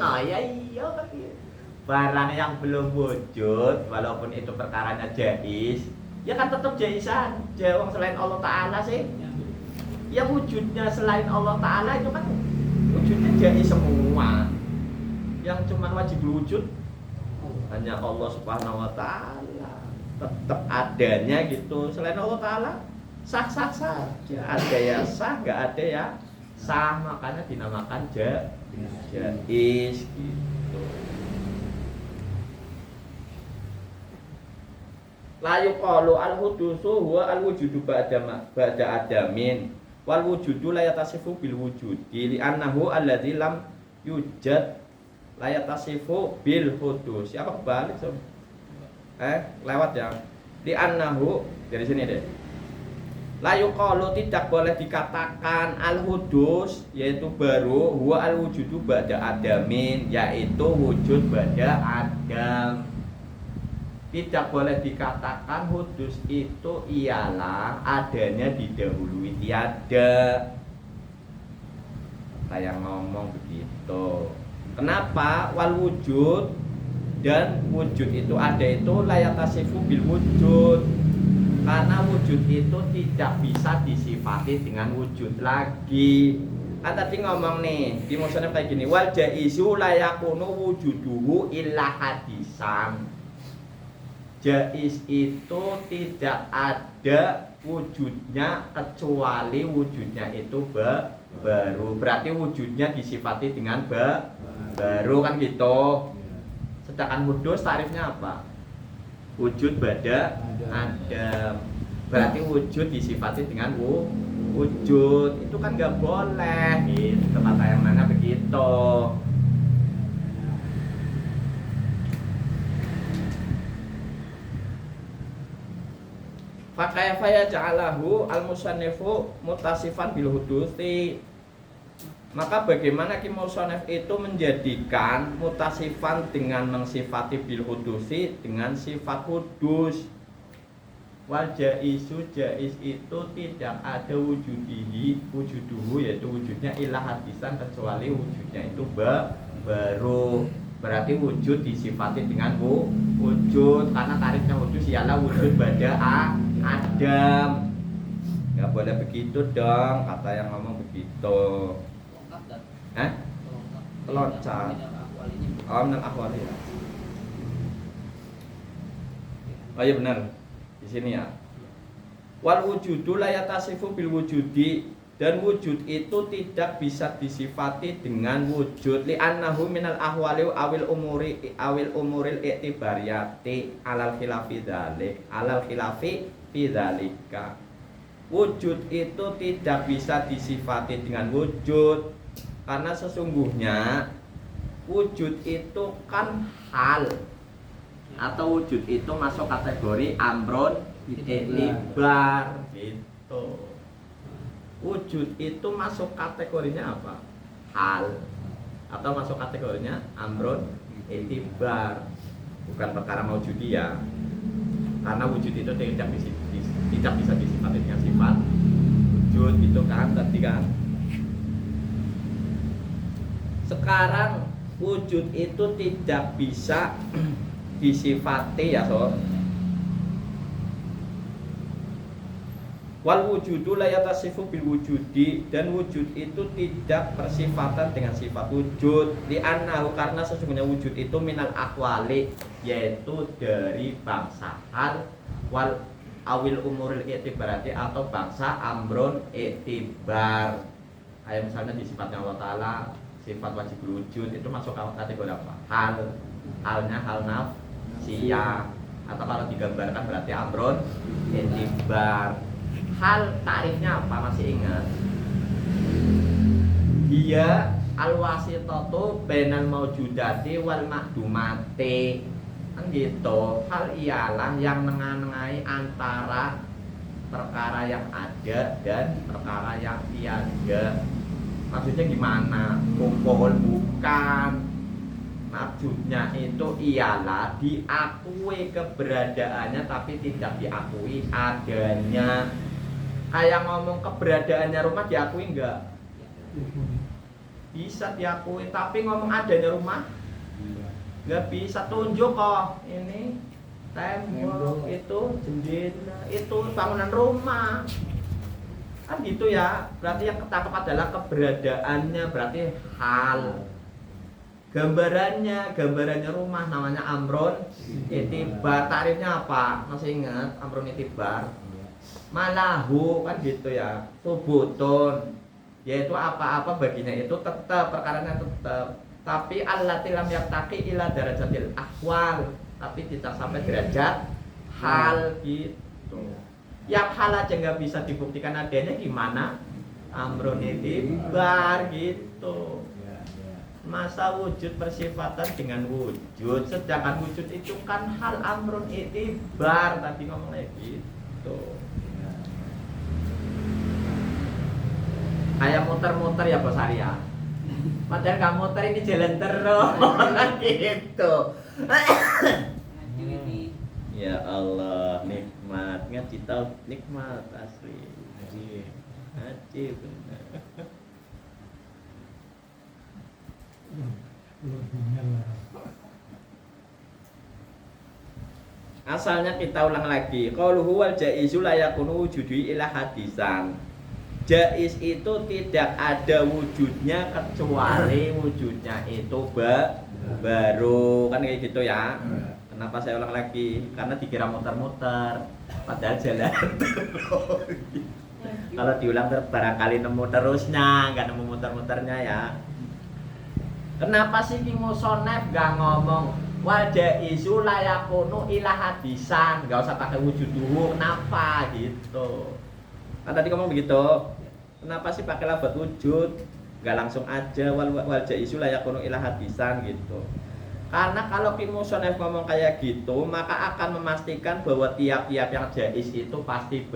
Nah ya iya barang yang belum wujud walaupun itu perkaranya jais ya kan tetap jais aja. Wong selain Allah Ta'ala sih ya wujudnya selain Allah Ta'ala itu kan wujudnya jais semua. Yang cuma wajib wujud hanya Allah Subhanahu wa Ta'ala, tetap adanya gitu. Selain Allah Ta'ala sah-sah saja, ada ya sah, nggak ada ya sah, makanya dinamakan jais gitu. La yuqalu al-hudusu huwa al-wujudu ba'da adamin wal wujudu la yatasifu bil wujudi li annahu alladzi lam yujad la yatasifu bil hudus. Apa balik sob? Lewat ya. Li annahu dari sini deh. La yuqalu tidak boleh dikatakan al-hudus yaitu baru huwa al-wujudu ba'da adamin yaitu wujud ba'da adam. Tidak boleh dikatakan hudus itu ialah adanya didahului tiada. Saya ngomong begitu. Kenapa? Wal wujud dan wujud itu ada itu layatasifu bil wujud. Karena wujud itu tidak bisa disifati dengan wujud lagi. Kan tadi ngomong nih di musanaf kayak gini, wal jaizu layakunu wujuduhu illa hadisan. Jais itu tidak ada wujudnya kecuali wujudnya itu baru. Berarti wujudnya disifati dengan baru kan gitu. Sedangkan hudus tarifnya apa? Wujud ba'da adam. Berarti wujud disifati dengan wujud. Itu kan nggak boleh gitu. Kata yang mana begitu. Fakaya faya ja'alahu al-musannifu mutasifan bil hudusi. Maka bagaimana Ki Musannif itu menjadikan mutasifan dengan mensifati bil hudusi dengan sifat hudus. Wal jaizu jais itu tidak ada wujuduhu yaitu wujudnya ilah hadisan kecuali wujudnya itu baru. Berarti wujud disifati dengan wujud karena tarifnya wujud ialah wujud ba'da adam. Nggak boleh begitu dong, kata yang ngomong begitu. Loncat. Minal ahwali ya. Oh iya benar. Di sini ya. Wal wujudu la yatasifu bil wujudi. Dan wujud itu tidak bisa disifati dengan wujud li annahu minal ahwali awil umuril i'tibariyati alal khilafi dzalika. Wujud itu tidak bisa disifati dengan wujud karena sesungguhnya wujud itu kan hal atau wujud itu masuk kategori amron i'tibar gitu. Wujud itu masuk kategorinya apa? Hal atau masuk kategorinya amrun i'tibar, bukan perkara maujudi ya. Karena wujud itu tidak bisa disifati dengan sifat wujud gitu kan tadi kan. Sekarang wujud itu tidak bisa disifati ya sob Wal wujudu la yatasifu bil wujudi, dan wujud itu tidak bersifatan dengan sifat wujud. Li'annahu, karena sesungguhnya wujud itu minal akwali, yaitu dari bangsa hal, wal awil umuril i'tibarati, atau bangsa amrun i'tibar. Kayak misalnya di sifatnya Allah Ta'ala, sifat wajib wujud itu masuk kategori apa? Halnya hal nafsiyah, atau kalau digambarkan berarti amrun i'tibar. Hal tarifnya apa, masih ingat? Dia al-wasitatu bainal maujudati wal makdumati, kan gitu. Hal ialah yang nengah-nengahi antara perkara yang ada dan perkara yang tiada. Maksudnya gimana? Kumpul bukan. Maksudnya itu ialah diakui keberadaannya tapi tidak diakui adanya. Kayak ngomong keberadaannya rumah diakui enggak? Bisa diakui, tapi ngomong adanya rumah enggak bisa. Tunjuk kok ini tembok, itu jendela, itu bangunan rumah, kan gitu ya. Berarti yang ketangkap adalah keberadaannya, berarti hal. Gambarannya rumah namanya amrun itibar. Tarifnya apa? Masih ingat amrun itibar? Malahu, kan gitu ya. Subutun, yaitu apa-apa baginya itu tetap, perkaranya tetap. Tapi allati lam yattaqi ila darajatil ahwal, tapi tidak sampai derajat hal gitu. Yang hal aja nggak bisa dibuktikan adanya, gimana amrun itibar gitu. Masa wujud bersifatan dengan wujud, sedangkan wujud itu kan hal amrun itibar. Tadi ngomong lagi gitu. Kayak muter-muter ya Bos Arya. Padahal nggak muter, ini jalan terus gitu. Ya Allah, nikmat, ngaji tahu nikmat asli. Ngaji benar. Asalnya kita ulang lagi. Qauluhu wal jaizu la yakunu wujudu ila hadisan. Jaiz itu tidak ada wujudnya kecuali wujudnya itu baru, kan kayak gitu ya. Kenapa saya ulang lagi? Karena dikira muter-muter, padahal jalan terus. Kalau diulang barangkali nemu terusnya, nggak nemu muter-muternya ya. Kenapa sih King Musonef gak ngomong wal jaizu la yakunu ila hadisan, nggak usah pakai wujud dulu, kenapa gitu? Kan tadi ngomong begitu. Kenapa sih pakai lafaz wujud? Gak langsung aja wal jaizu la yakunu ila hadisan gitu. Karena kalau King Musonef ngomong kayak gitu, maka akan memastikan bahwa tiap-tiap yang jaiz itu pasti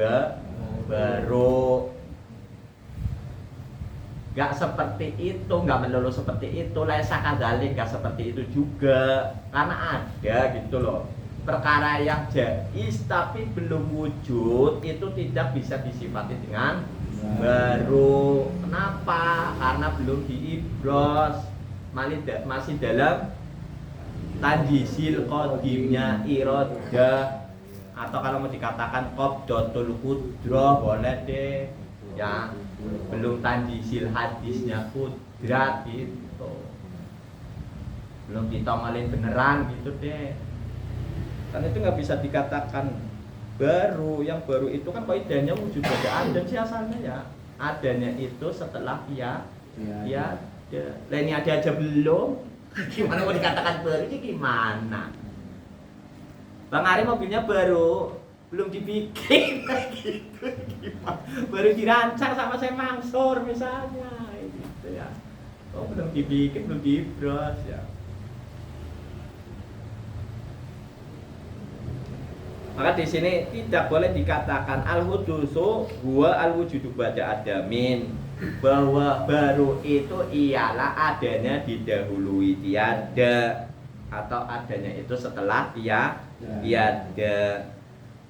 baru. Gak seperti itu, gak melulu seperti itu. Laisa kadzalik, gak seperti itu juga. Karena ada gitu loh, perkara yang jaiz tapi belum wujud, itu tidak bisa disifati dengan baru. Kenapa? Karena belum diibros, masih dalam tanjisil qadimnya irodah, atau kalau mau dikatakan qabdatul qudrah boleh deh ya, belum tanjisil hadisnya kudrat gitu, belum ditongolin beneran gitu deh. Kan itu nggak bisa dikatakan baru. Yang baru itu kan kaidahnya wujud ada sih asalnya ya. Adanya itu setelah ya ada. Lah ini ada aja belum. Gimana mau dikatakan baru ini gimana? Bang Ari mobilnya baru, belum dibikin gitu. Gimana? Baru dirancang sama saya Mansur misalnya gitu ya. Oh, belum dibikin, belum diibros ya. Maka di sini tidak boleh dikatakan al-hudusu huwa al-wujudu ba'da adamin, bahwa baru itu ialah adanya didahului tiada, atau adanya itu setelah tiada.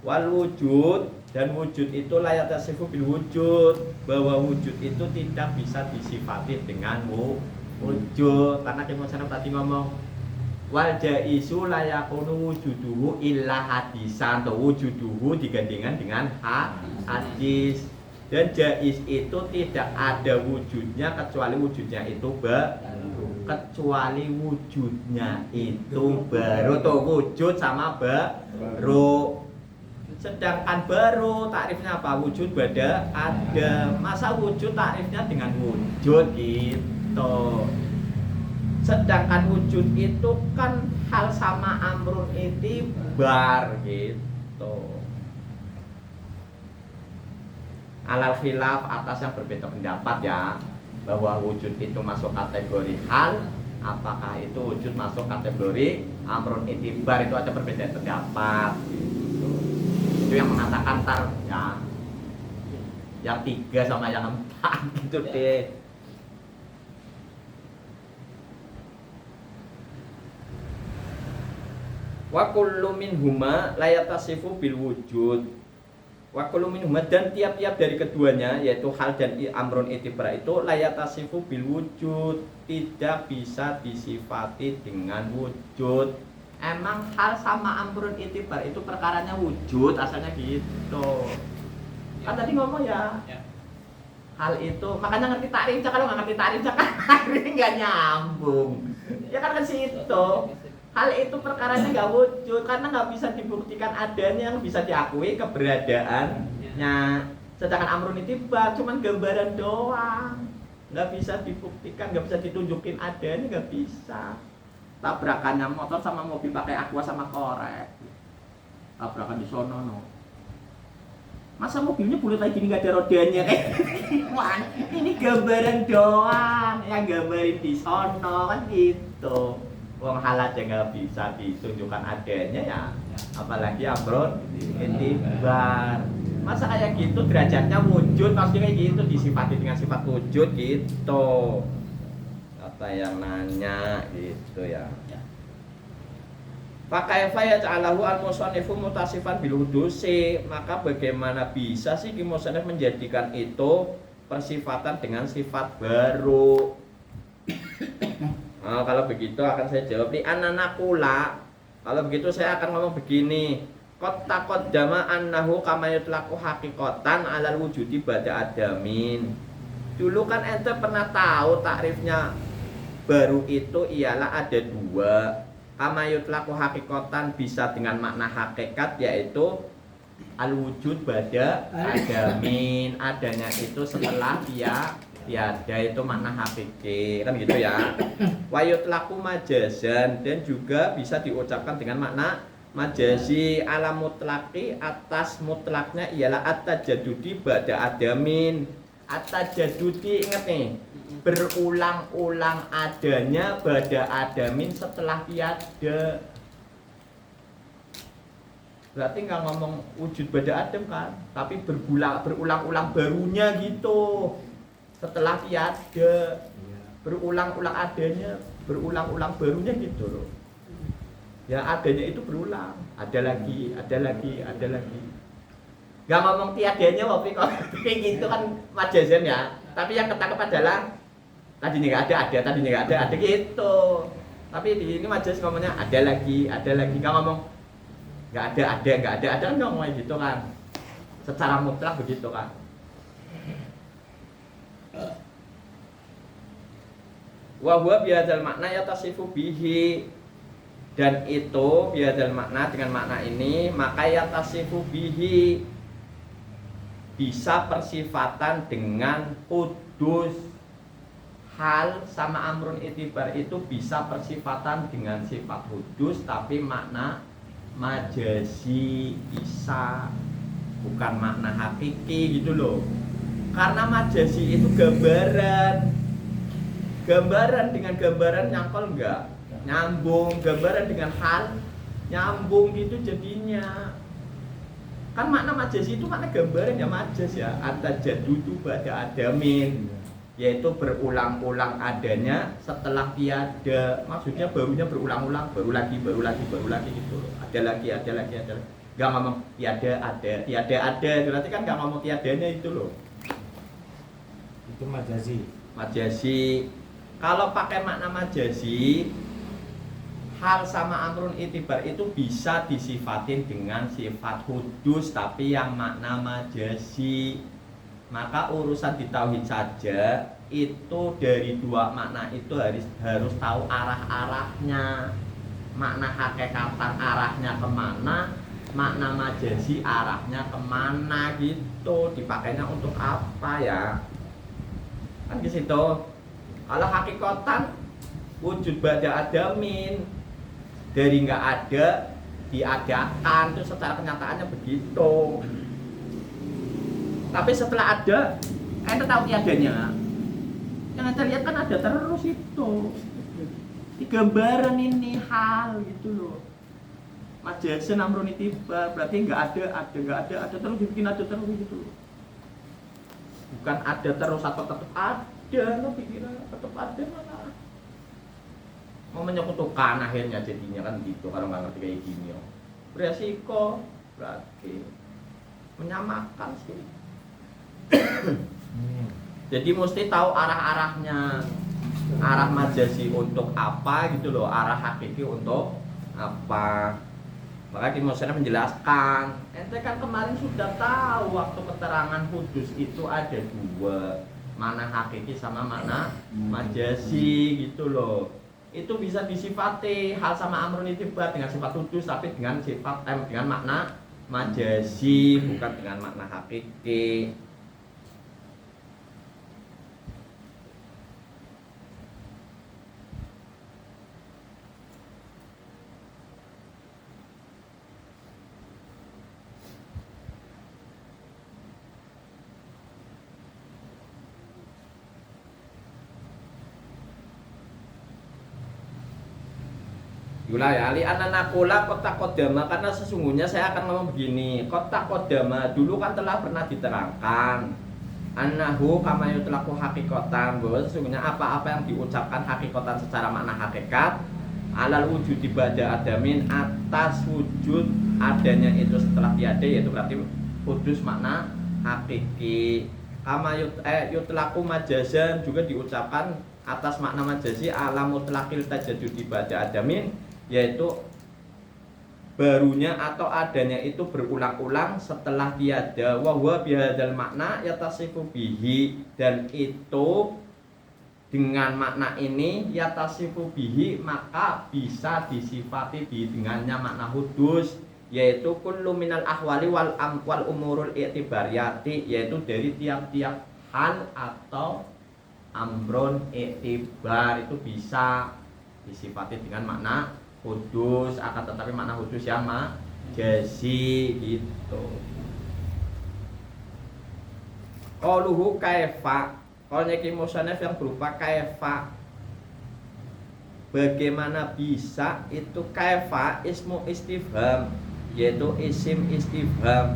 Wal wujud, dan wujud itu la yatasifu bil wujud, bahwa wujud itu tidak bisa disifati dengan wujud. Karena Ki Musonef tadi ngomong Wal jaizu la yakunu wujuduhu illa hadisan, atau wujuduhu digandingkan dengan hadis. Dan jaiz itu tidak ada wujudnya kecuali wujudnya itu kecuali wujudnya itu baru. Tuh wujud sama baru. Sedangkan baru takrifnya apa? Wujud beda ada. Masa wujud takrifnya dengan wujud gitu. Sedangkan wujud itu kan hal sama amrun itibar gitu. Alal khilaf atas yang berbeda pendapat ya, bahwa wujud itu masuk kategori hal, apakah itu wujud masuk kategori amrun itibar, itu ada perbedaan pendapat gitu. Itu yang mengatakan tar ya, yang 3 sama yang 4 gitu deh. Wa kullu minhuma la yatasifu bil wujud. Wa kullu minhuma, dan tiap-tiap dari keduanya yaitu hal dan amrun itibar itu la yatasifu bil wujud, tidak bisa disifati dengan wujud. Emang hal sama amrun itibar itu perkaranya wujud, asalnya gitu. Kan tadi ngomong ya. Hal itu, makanya ngerti takrif, kalau nggak ngerti takrif kan nggak nyambung. Ya kan ke situ. Hal itu perkaranya nggak wujud karena nggak bisa dibuktikan adanya, yang bisa diakui keberadaannya. Sedangkan amrun itibar cuman gambaran doang, nggak bisa dibuktikan, nggak bisa ditunjukin adanya, nggak bisa. Tabrakannya motor sama mobil pakai aqua sama korek, tabrakan di sono no. Masa mobilnya boleh kayak gini nggak ada rodanya kayak ini gambaran doang, yang gambarin di sono kan gitu. Wong hal aja nggak bisa ditunjukkan adanya ya, apalagi amrun itibar. Masa kayak gitu derajatnya wujud, maksudnya kayak gitu disifati dengan sifat wujud gitu. Kata yang nanya gitu ya. Fakaifa yaj'alahu al-musannifu mutasifan bil hudusi, maka bagaimana bisa sih musannif menjadikan itu persifatan dengan sifat baru? Nah, kalau begitu akan saya jawab li ananakula. Kalau begitu saya akan ngomong begini. Qad taqaddama annahu kama yutlaqu haqiqatan 'alal wujudi ba'da adamin. Dulu kan ente pernah tahu takrifnya baru itu ialah ada 2. Kama yutlaqu haqiqatan bisa dengan makna hakikat, yaitu al wujud ba'da adamin. Adanya itu setelah dia tiada, itu makna hakiki kan gitu ya. Wayut laku majazan, dan juga bisa diucapkan dengan makna majazi. Ala mutlaki, atas mutlaknya ialah at-tajadudi ba'da adamin. At-tajadudi, ingat nih, berulang-ulang adanya ba'da adamin setelah tiada. Berarti nggak ngomong wujud ba'da adam kan, tapi berulang-ulang barunya gitu. Setelah tiada, berulang-ulang adanya, berulang-ulang barunya gitu loh. Ya adanya itu berulang, ada lagi, ada lagi, ada lagi. Gak ngomong tiadanya waktu kayak gitu kan majazan ya. Tapi yang ketangkep adalah tadinya nggak ada, tadinya nggak ada gitu. Tapi di ini majaz ngomongnya ada lagi, ada lagi. Gak ngomong nggak ada, nggak ada kan ngomong gitu kan. Secara mutlak begitu kan. Wa huwa bihadzal makna yatasifu bihi, dan itu bihadzal makna, dengan makna ini maka yatasifu bihi bisa persifatan dengan hudus. Hal sama amrun itibar itu bisa persifatan dengan sifat hudus, tapi makna majazi bisa, bukan makna hakiki gitu loh. Karena majazi itu gambaran dengan gambaran nyangkol enggak nyambung, gambaran dengan hal nyambung gitu jadinya. Kan makna majazi itu makna gambaran ya, majaz ya. At-tajadudu ba'da adamin, yaitu berulang-ulang adanya setelah tiada. Maksudnya barunya berulang-ulang, baru lagi gitu loh. Ada lagi. Gak ngomong tiada ada, berarti kan gak ngomong tiadanya itu loh. Itu majazi. Kalau pakai makna majazi, hal sama amrun itibar itu bisa disifatin dengan sifat hudus tapi yang makna majazi. Maka urusan di tauhid saja itu dari dua makna itu harus tahu arah-arahnya. Makna hakikatan arahnya kemana, makna majazi arahnya kemana gitu. Dipakainya untuk apa ya? Kan di situ. Kalau hakikatan wujud ba'da adamin, dari nggak ada diadakan, itu secara kenyataannya begitu. Tapi setelah ada, ente tahu tiadanya. Yang ente lihat kan ada terus itu. Di gambaran ini hal gitu loh. Majazen amrun itibar, berarti nggak ada terus dibikin ada terus gitu loh. Bukan ada terus atau tetap ada, lo pikiran tetap ada malah. Mau menyekutukan akhirnya jadinya kan gitu kalau nggak ngerti kayak gini. Beresiko berarti menyamakan sih. Jadi mesti tahu arah-arahnya, arah majazi untuk apa gitu loh, arah hakiki untuk apa. Maka Imam Syarif menjelaskan, ente kan kemarin sudah tahu waktu keterangan hudus itu ada dua, mana hakiki sama mana majazi gitu loh. Itu bisa disifati hal sama amrun itibar dengan sifat hudus tapi dengan sifat dengan makna majazi bukan dengan makna hakiki. Gula ya, li ananakula kota kodama, karena sesungguhnya saya akan ngomong begini. Kota kodama dulu kan telah pernah diterangkan annahu kama yutlaku hakikatan, bahwa sesungguhnya apa-apa yang diucapkan hakikatan secara makna hakikat alal wujud ba'da adamin, atas wujud adanya itu setelah tiada, yaitu berarti hudus makna hakiki. Kama yutlaku majazan juga diucapkan atas makna majazi ala mutlaqil tajadudi ba'da adamin, yaitu barunya atau adanya itu berulang-ulang setelah tiada. Wa huwa bihadzal makna yatasifu bihi, dan itu dengan makna ini yatasifu bihi maka bisa disifati dengannya makna hudus, yaitu kullu minal ahwali wal umurul i'tibariyati, yaitu dari tiap-tiap hal atau amrun i'tibar itu bisa disifati dengan makna hudus, akan tetapi makna hudus yang majazi gitu. Qauluhu kaifa, qaulnya Imam Syarif yang berupa kaifa, bagaimana bisa, itu kaifa ismu istifham, yaitu isim istifham,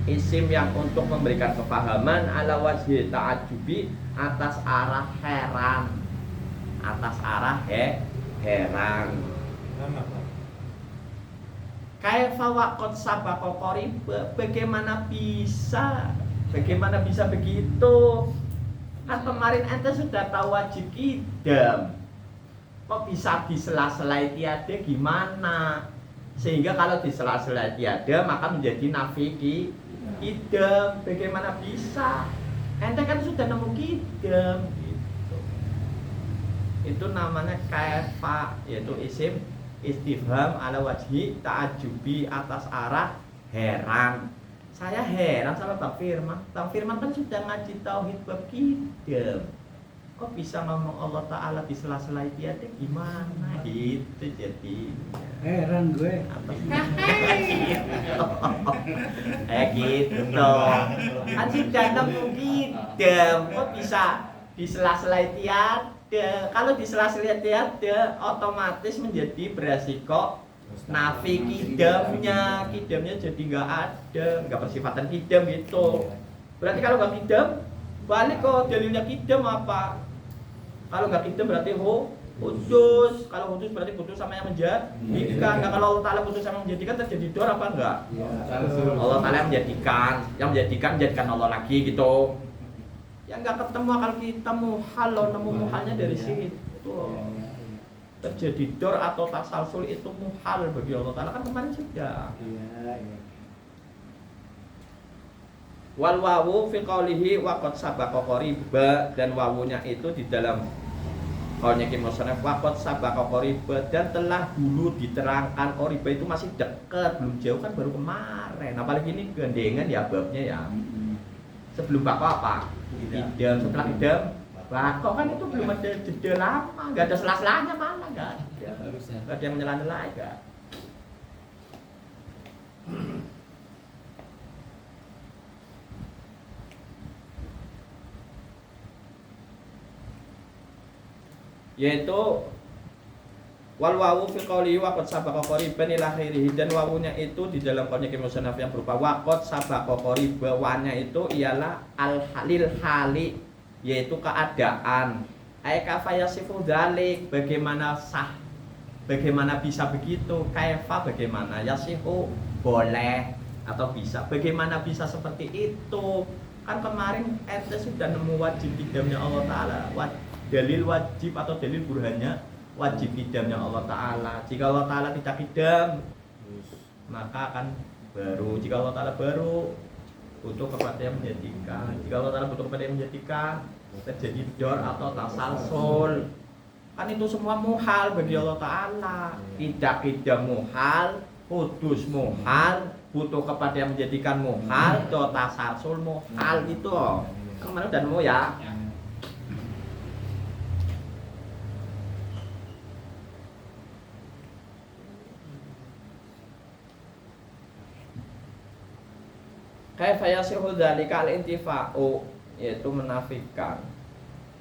isim yang untuk memberikan kepahaman ala wajhi ta'ajubi, atas arah heran, atas arah heran. Kaifa waqad sabaqa qarib, bagaimana bisa begitu? Kan kemarin ente sudah tahu wajib qidam, kok bisa disela-selai tiada gimana? Sehingga kalau disela-selai tiada maka menjadi nafi qidam. Bagaimana bisa? Ente kan sudah nemu qidam gitu. Itu namanya kaifa, yaitu isim istifham ala wajhi ta'ajubi, atas arah heran. Saya heran sama Bang Firman. Bang Firman kan sudah ngaji tauhid bab qidam, kok bisa ngomong Allah Ta'ala di sela-sela tiada gimana gitu jadinya. Heran gue. Gitu kan sudah nemu qidam, kok bisa di sela-sela tiada. Kalau di sela-sela tiada otomatis menjadi beresiko nafi qidamnya jadi nggak ada, nggak bersifatan qidam gitu. Berarti kalau nggak qidam balik kok dalilnya qidam apa? Kalau nggak qidam berarti hudus. Kalau hudus berarti hudus sama yang menjadikan. Nah, kalau Allah Ta'ala hudus sama yang menjadikan terjadi dor apa enggak? Ya, Allah Ta'ala yang menjadikan Allah lagi gitu. Ya nggak ketemu akal kita muhal, lo nemu muhalnya dari situ. terjadi dor atau tasalsul itu muhal bagi Allah Ta'ala, kan kemarin sudah. Iya, iya. Wal wawu fi qaulihi wa qad sabaqa qariba, dan wawunya itu di dalam qaulnya Ki Musannaf wa qad sabaqa qariba, dan telah dulu diterangkan qariba itu masih dekat, belum jauh, kan baru kemarin. Apalagi ini gandengan ya babnya ya. Sebelum bako apa? Idam, setelah idam bako, kan itu belum ada jeda lama, enggak ada sela-selanya, malah enggak ada. Enggak ada yang menyela-nyela enggak. Yaitu wal wawu fi qouli wa qad sabaqa qariban ila akhirih, dan wawunya itu di dalam qaulnya Ki Musannaf yang berupa wa qad sabaqa qariba, wa-nya itu ialah al halil hali, yaitu keadaan. Ai kaifa yasifu dzalik, bagaimana bisa begitu, kaifa bagaimana, yasihu boleh atau bisa, bagaimana bisa seperti itu. Kan kemarin ente sudah nemu wajib idamnya Allah Ta'ala, dalil wajib atau dalil burhannya wajib idamnya Allah Ta'ala. Jika Allah Ta'ala tidak idam, maka akan baru. Jika Allah Ta'ala baru, butuh kepada yang menjadikan. Jika Allah Ta'ala butuh kepada yang menjadikan, terjadi dor atau tasalsul. Kan itu semua muhal bagi Allah Ta'ala. Tidak idam muhal, kudus muhal, butuh kepada yang menjadikan muhal, dor tasalsul muhal gitu. Kemarin udah nemu ya. Kaifa yasihu dzalika al-intifa'u, yaitu menafikan.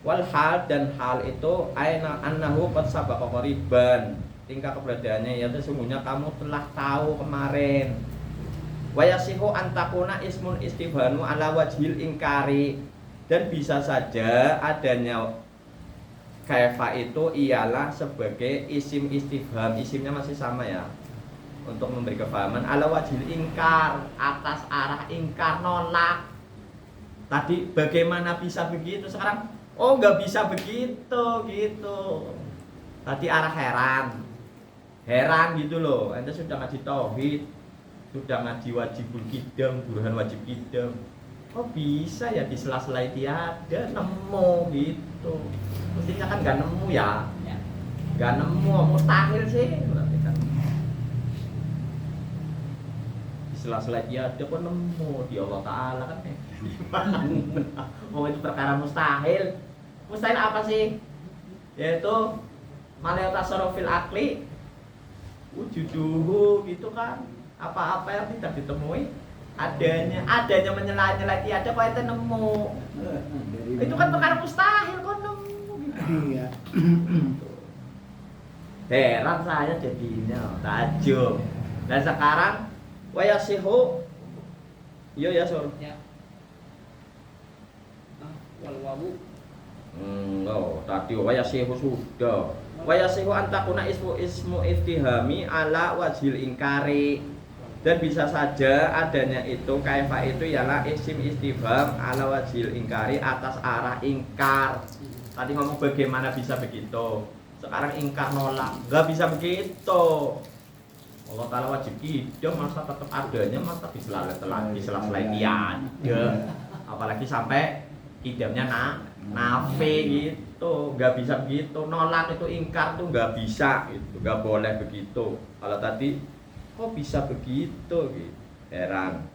Wal hal, dan hal itu aina annahu qad sabaqa qariban, tingkah keberadaannya yaitu sesungguhnya kamu telah tahu kemarin. Wa yasihu an takuna ismun istifhamu ala wajhil ingkari, dan bisa saja adanya kaifa itu ialah sebagai isim istifham, isimnya masih sama ya, untuk memberi kefahaman ala wajil ingkar, atas arah ingkar, nolak. Tadi bagaimana bisa begitu, sekarang oh nggak bisa begitu gitu. Tadi arah heran gitu loh. Anda sudah ngaji tauhid, sudah ngaji wajibul qidam, burhan wajib qidam, kok bisa ya di sela-sela tiada nemu gitu. Mestinya kan nggak nemu ya, nggak nemu, mustahil sih. Sela-sela dia kok nemu di Allah Ta'ala, kan oh itu perkara mustahil. Mustahil apa sih? Yaitu malaya tasarrufil akli wujuduhu gitu kan. Apa-apa yang tidak ditemui adanya menyela-nyela tiada kok itu nemu. Itu kan perkara mustahil kok nemu gitu. Iya. Heran saya jadinya, takjub. Dan sekarang wa yasihu, iya ya sur. Ya. Wal wawu. Oh, tadi wa yasihu sudah. Wa yasihu antakuna ismu iftihami ala wajhil ingkari, dan bisa saja adanya itu kaifa itu ialah isim istifham ala wajhil ingkari, atas arah ingkar. Tadi ngomong bagaimana bisa begitu, sekarang ingkar, nolak, nggak bisa begitu. Allah Ta'ala wajib qidam, masa tetap adanya, masa disela-sela tiada, apalagi sampai qidamnya nafi gitu, nggak bisa begitu. Nolak itu ingkar tuh nggak bisa gitu, nggak boleh begitu. Kalau tadi kok bisa begitu gitu, heran.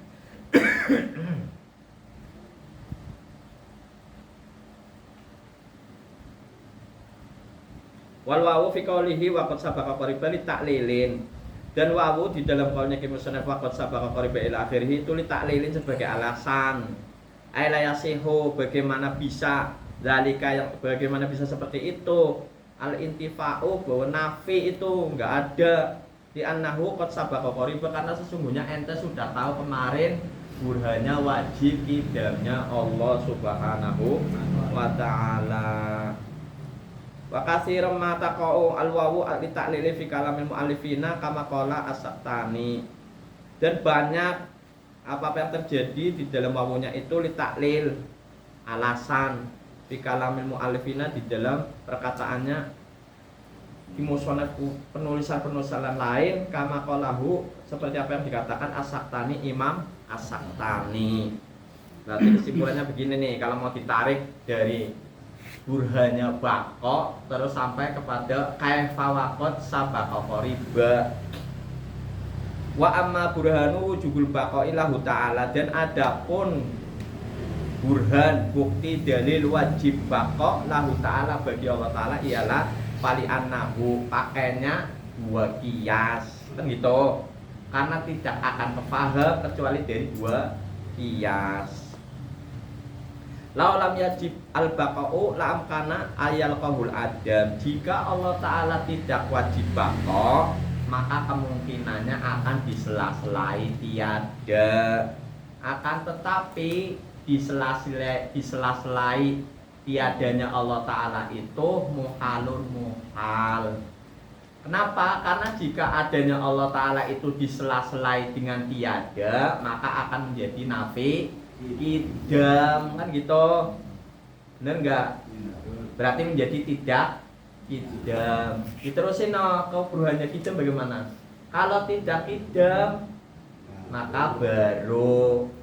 Wal wawu fi qaulihi wa qad sabaqa qariban ta'lilin, dan wawu di dalam qaulnya Ki Musannaf wa qad sabaqa qariban ila akhirih itu ta'lilin sebagai alasan. Ai la yasihu, bagaimana bisa, zalika yang bagaimana bisa seperti itu, al intifa'u bahwa nafi itu enggak ada, di annahu qad sabaqa qariban, karena sesungguhnya ente sudah tahu kemarin burhannya wajib idamnya Allah Subhanahu wa ta'ala. Wa katsiran ma taqau al-wawu li ta'lili fi kalamil muallifina kama qala as-Sattani, dan banyak apa yang terjadi di dalam wawunya itu li ta'lil, alasan, fi kalamil muallifina, di dalam perkataannya di musonef penulisan-penulisan lain kama qalahu seperti apa yang dikatakan As-Saktani, Imam As-Saktani. Berarti kesimpulannya begini nih, kalau mau ditarik dari burhannya bako terus sampai kepada kaifa waqad sabaqa qariba. Wa amma burhanu wujubul baqa'i lahu ta'ala, dan adapun burhan bukti dalil wajib baqa lahu ta'ala bagi Allah Ta'ala ialah pali annahu, pakainya dua kias kan gitu, karena tidak akan kepaham kecuali dari dua kias. Laulam yajib al-baqa'u la'am kana ayal qahul adam, jika Allah Ta'ala tidak wajib baqa maka kemungkinannya akan disela-selai tiada, akan tetapi disela-selai tiadanya Allah Ta'ala itu muhalun muhal. Kenapa? Karena jika adanya Allah Ta'ala itu disela-selai dengan tiada maka akan menjadi nafi idam kan gitu, bener nggak? Berarti menjadi tidak idam. Diterusin ke buruhannya idam bagaimana? Kalau tidak idam maka baru.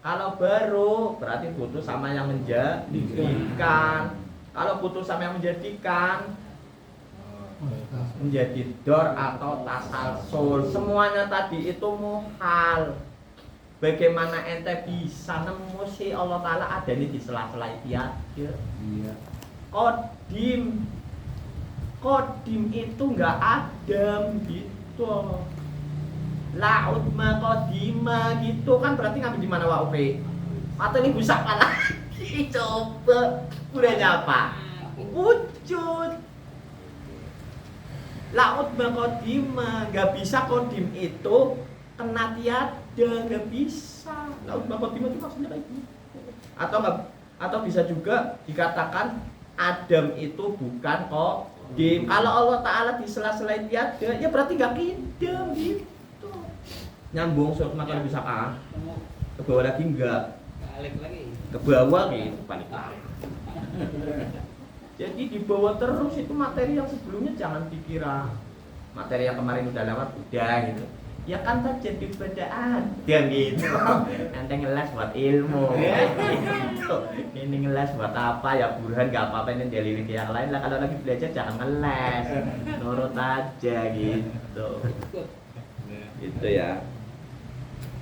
Kalau baru berarti butuh sama yang menjadikan. Kalau butuh sama yang menjadikan menjadi dor atau tasalsul. Semuanya tadi itu muhal. Bagaimana ente bisa nemu sih Allah Ta'ala adanya di sela-sela tiada? Iya. Kodim itu enggak adam gitu. Laut ma kodima gitu kan, berarti ngambil di mana wa upe? Atau ini busak lagi coba. Udahnya apa? Wujud. Laut ma kodima, enggak bisa kodim itu kena tiada, enggak bisa. Laut ma kodima itu maksudnya kayak gitu. Atau bisa juga dikatakan adam itu bukan kodim. Kalau Allah Ta'ala di sela-sela tiada, ya berarti enggak kidam gitu. Nyambung surat makan bisa kan? Ke bawah lagi enggak? Balik lagi. Ke bawah gitu, balik lagi. Jadi di bawah terus itu materi yang sebelumnya, jangan dikira materi yang kemarin udah lewat udah gitu. Ya kan terjadi perbedaan dan gitu. Ente ngeles buat ilmu. Gitu. Ini ngeles buat apa ya burhan, enggak apa-apa ini dalilin yang lain lah. Kalau lagi belajar jangan ngeles. Nurut aja gitu. Gitu ya.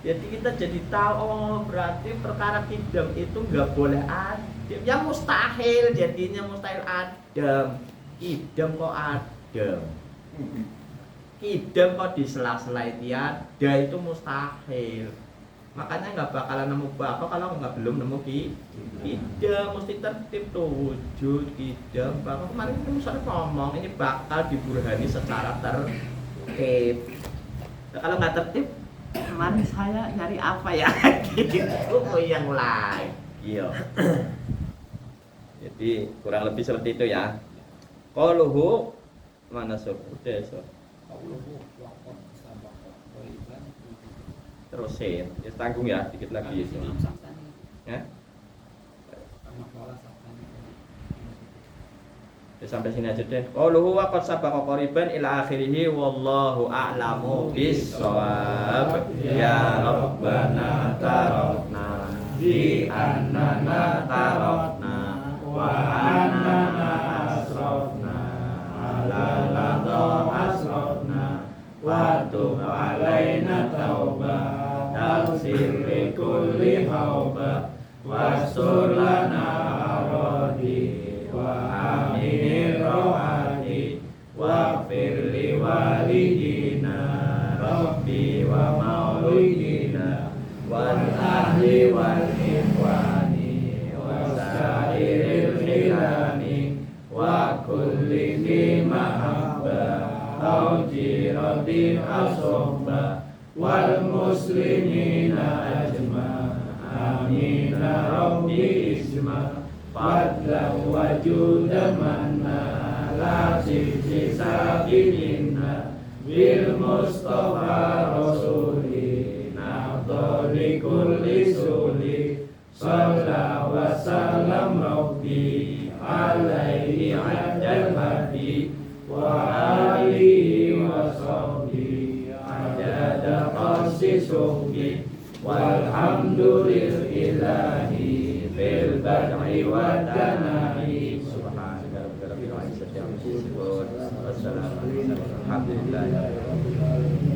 Jadi kita jadi tahu, oh berarti perkara kidam itu nggak boleh adam. Ya mustahil, jadinya mustahil adam. Kidam kok adam? Kidam kok disela-selai tiada, itu mustahil. Makanya nggak bakalan nemu bako kalau belum nemu kidam. Mesti tertib tuh wujud kidam bako. Kemarin kita misalnya ngomong ini bakal diburhani secara tertib. Nah, kalau nggak tertib, kemarin saya nyari apa ya? Gitu yang lain. Iya. Jadi kurang lebih seperti itu ya. Qauluhu mana sur? Udah sur. Terusin. Ya tanggung ya, dikit lagi sur. Ya. Ya, sampai sini aja deh. Qauluhu wa qad sabaqa qariban ila akhirih wallahu a'lamu bis-shawab. Ya Rabbana tarakna bi annana tarakna wa annana asrafna ala ladha asrafna wa tub alaina tauba taghfir li kulli hauba wastur lana aradi wa aminir rohani wa firli walidina rabbi wa maulidina wal ahli wal ikhwani wa sairil khilani wa kulli fi mahabba au jiradin asobba wal muslimina ajma amina rabbi isma fadla wajuda manna la sisa biminna bil mustafa rasuli nafdali kulli suli salla wa salam rabbi alaihi adal hadi wa suhki walhamdulillahi fil bad'i wa tanai. Subhanaka rabbil izzati amma yasifun. Wassalamu alaikum warahmatullahi wabarakatuh.